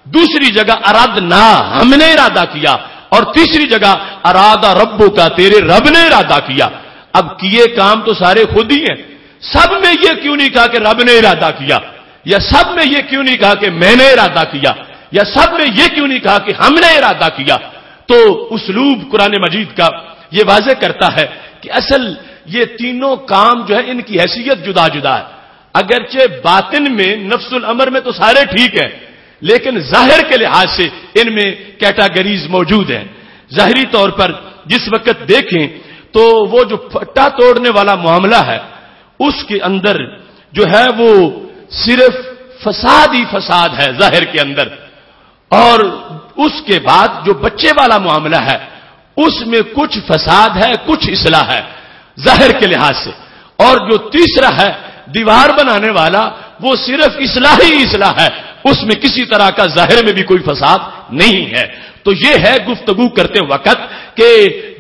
دوسری جگہ ارادنا ہم نے ارادہ کیا, اور تیسری جگہ ارادہ ربو کا تیرے رب نے ارادہ کیا. اب کیے کام تو سارے خود ہی ہیں, سب میں یہ کیوں نہیں کہا کہ رب نے ارادہ کیا, یا سب میں یہ کیوں نہیں کہا کہ میں نے ارادہ کیا, یا سب میں یہ کیوں نہیں کہا کہ ہم نے ارادہ کیا. تو اسلوب قرآن مجید کا یہ واضح کرتا ہے کہ اصل یہ تینوں کام جو ہے ان کی حیثیت جدا جدا ہے. اگرچہ باطن میں نفس الامر میں تو سارے ٹھیک ہیں, لیکن ظاہر کے لحاظ سے ان میں کیٹاگریز موجود ہیں. ظاہری طور پر جس وقت دیکھیں تو وہ جو پھٹا توڑنے والا معاملہ ہے اس کے اندر جو ہے وہ صرف فساد ہی فساد ہے ظاہر کے اندر, اور اس کے بعد جو بچے والا معاملہ ہے اس میں کچھ فساد ہے کچھ اصلاح ہے ظاہر کے لحاظ سے, اور جو تیسرا ہے دیوار بنانے والا وہ صرف اصلاح ہی اصلاح ہے, اس میں کسی طرح کا ظاہر میں بھی کوئی فساد نہیں ہے. تو یہ ہے گفتگو کرتے وقت کہ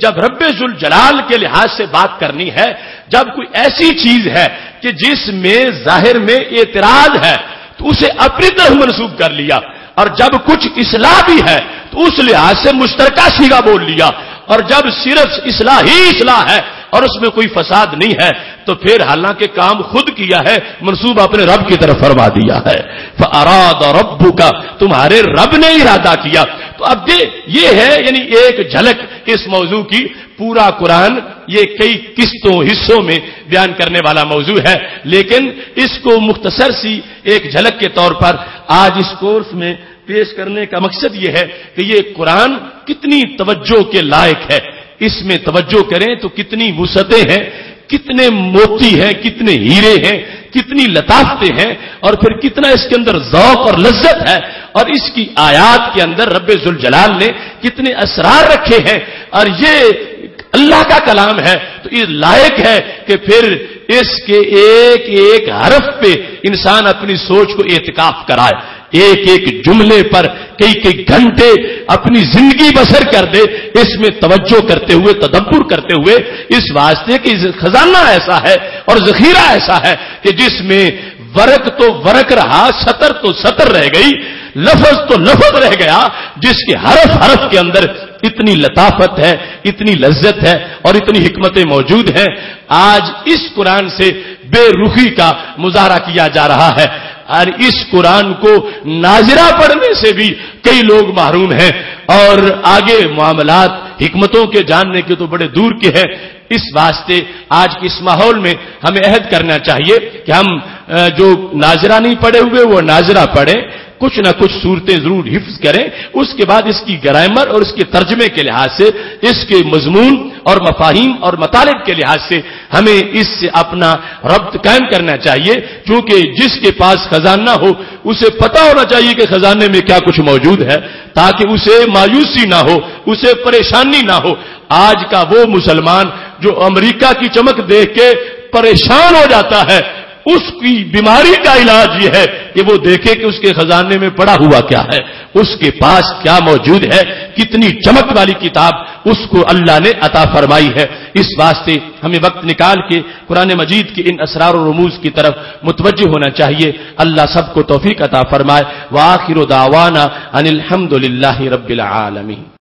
جب رب ذوالجلال کے لحاظ سے بات کرنی ہے, جب کوئی ایسی چیز ہے کہ جس میں ظاہر میں اعتراض ہے تو اسے اپنی طرف منسوب کر لیا, اور جب کچھ اصلاح بھی ہے تو اس لحاظ سے مشترکہ صیغہ بول لیا, اور جب صرف اصلاح ہی اصلاح ہے اور اس میں کوئی فساد نہیں ہے تو پھر حالانکہ کام خود کیا ہے منسوب اپنے رب کی طرف فرما دیا ہے. فَأَرَادَ رَبُّكَ, تمہارے رب نے ارادہ کیا. تو اب یہ ہے یعنی ایک جھلک اس موضوع کی. پورا قرآن یہ کئی قسطوں حصوں میں بیان کرنے والا موضوع ہے, لیکن اس کو مختصر سی ایک جھلک کے طور پر آج اس کورس میں پیش کرنے کا مقصد یہ ہے کہ یہ قرآن کتنی توجہ کے لائق ہے. اس میں توجہ کریں تو کتنی وسعتیں ہیں, کتنے موتی ہیں, کتنے ہیرے ہیں, کتنی لطافتیں ہیں, اور پھر کتنا اس کے اندر ذوق اور لذت ہے, اور اس کی آیات کے اندر رب ذوالجلال نے کتنے اسرار رکھے ہیں. اور یہ اللہ کا کلام ہے تو یہ لائق ہے کہ پھر اس کے ایک ایک حرف پہ انسان اپنی سوچ کو اعتکاف کرائے, ایک ایک جملے پر کئی کئی گھنٹے اپنی زندگی بسر کر دے, اس میں توجہ کرتے ہوئے تدبر کرتے ہوئے, اس واسطے کہ خزانہ ایسا ہے اور ذخیرہ ایسا ہے کہ جس میں ورق تو ورق رہا, سطر تو سطر رہ گئی, لفظ تو لفظ رہ گیا, جس کے حرف حرف کے اندر اتنی لطافت ہے, اتنی لذت ہے اور اتنی حکمتیں موجود ہیں. آج اس قرآن سے بے رخی کا مظاہرہ کیا جا رہا ہے, اور اس قرآن کو ناظرہ پڑھنے سے بھی کئی لوگ محروم ہیں, اور آگے معاملات حکمتوں کے جاننے کے تو بڑے دور کے ہیں. اس واسطے آج کے اس ماحول میں ہمیں عہد کرنا چاہیے کہ ہم جو ناظرہ نہیں پڑھے ہوئے وہ ناظرہ پڑھیں, کچھ نہ کچھ صورتیں ضرور حفظ کریں, اس کے بعد اس کی گرامر اور اس کے ترجمے کے لحاظ سے, اس کے مضمون اور مفاہیم اور مطالب کے لحاظ سے ہمیں اس سے اپنا ربط قائم کرنا چاہیے. کیونکہ جس کے پاس خزانہ ہو اسے پتا ہونا چاہیے کہ خزانے میں کیا کچھ موجود ہے, تاکہ اسے مایوسی نہ ہو, اسے پریشانی نہ ہو. آج کا وہ مسلمان جو امریکہ کی چمک دیکھ کے پریشان ہو جاتا ہے, اس کی بیماری کا علاج یہ ہے کہ وہ دیکھے کہ اس کے خزانے میں پڑا ہوا کیا ہے, اس کے پاس کیا موجود ہے, کتنی چمک والی کتاب اس کو اللہ نے عطا فرمائی ہے۔ اس واسطے ہمیں وقت نکال کے قرآن مجید کے ان اسرار و رموز کی طرف متوجہ ہونا چاہیے۔ اللہ سب کو توفیق عطا فرمائے۔ وآخر دعوانا ان الحمد للہ رب العالمین۔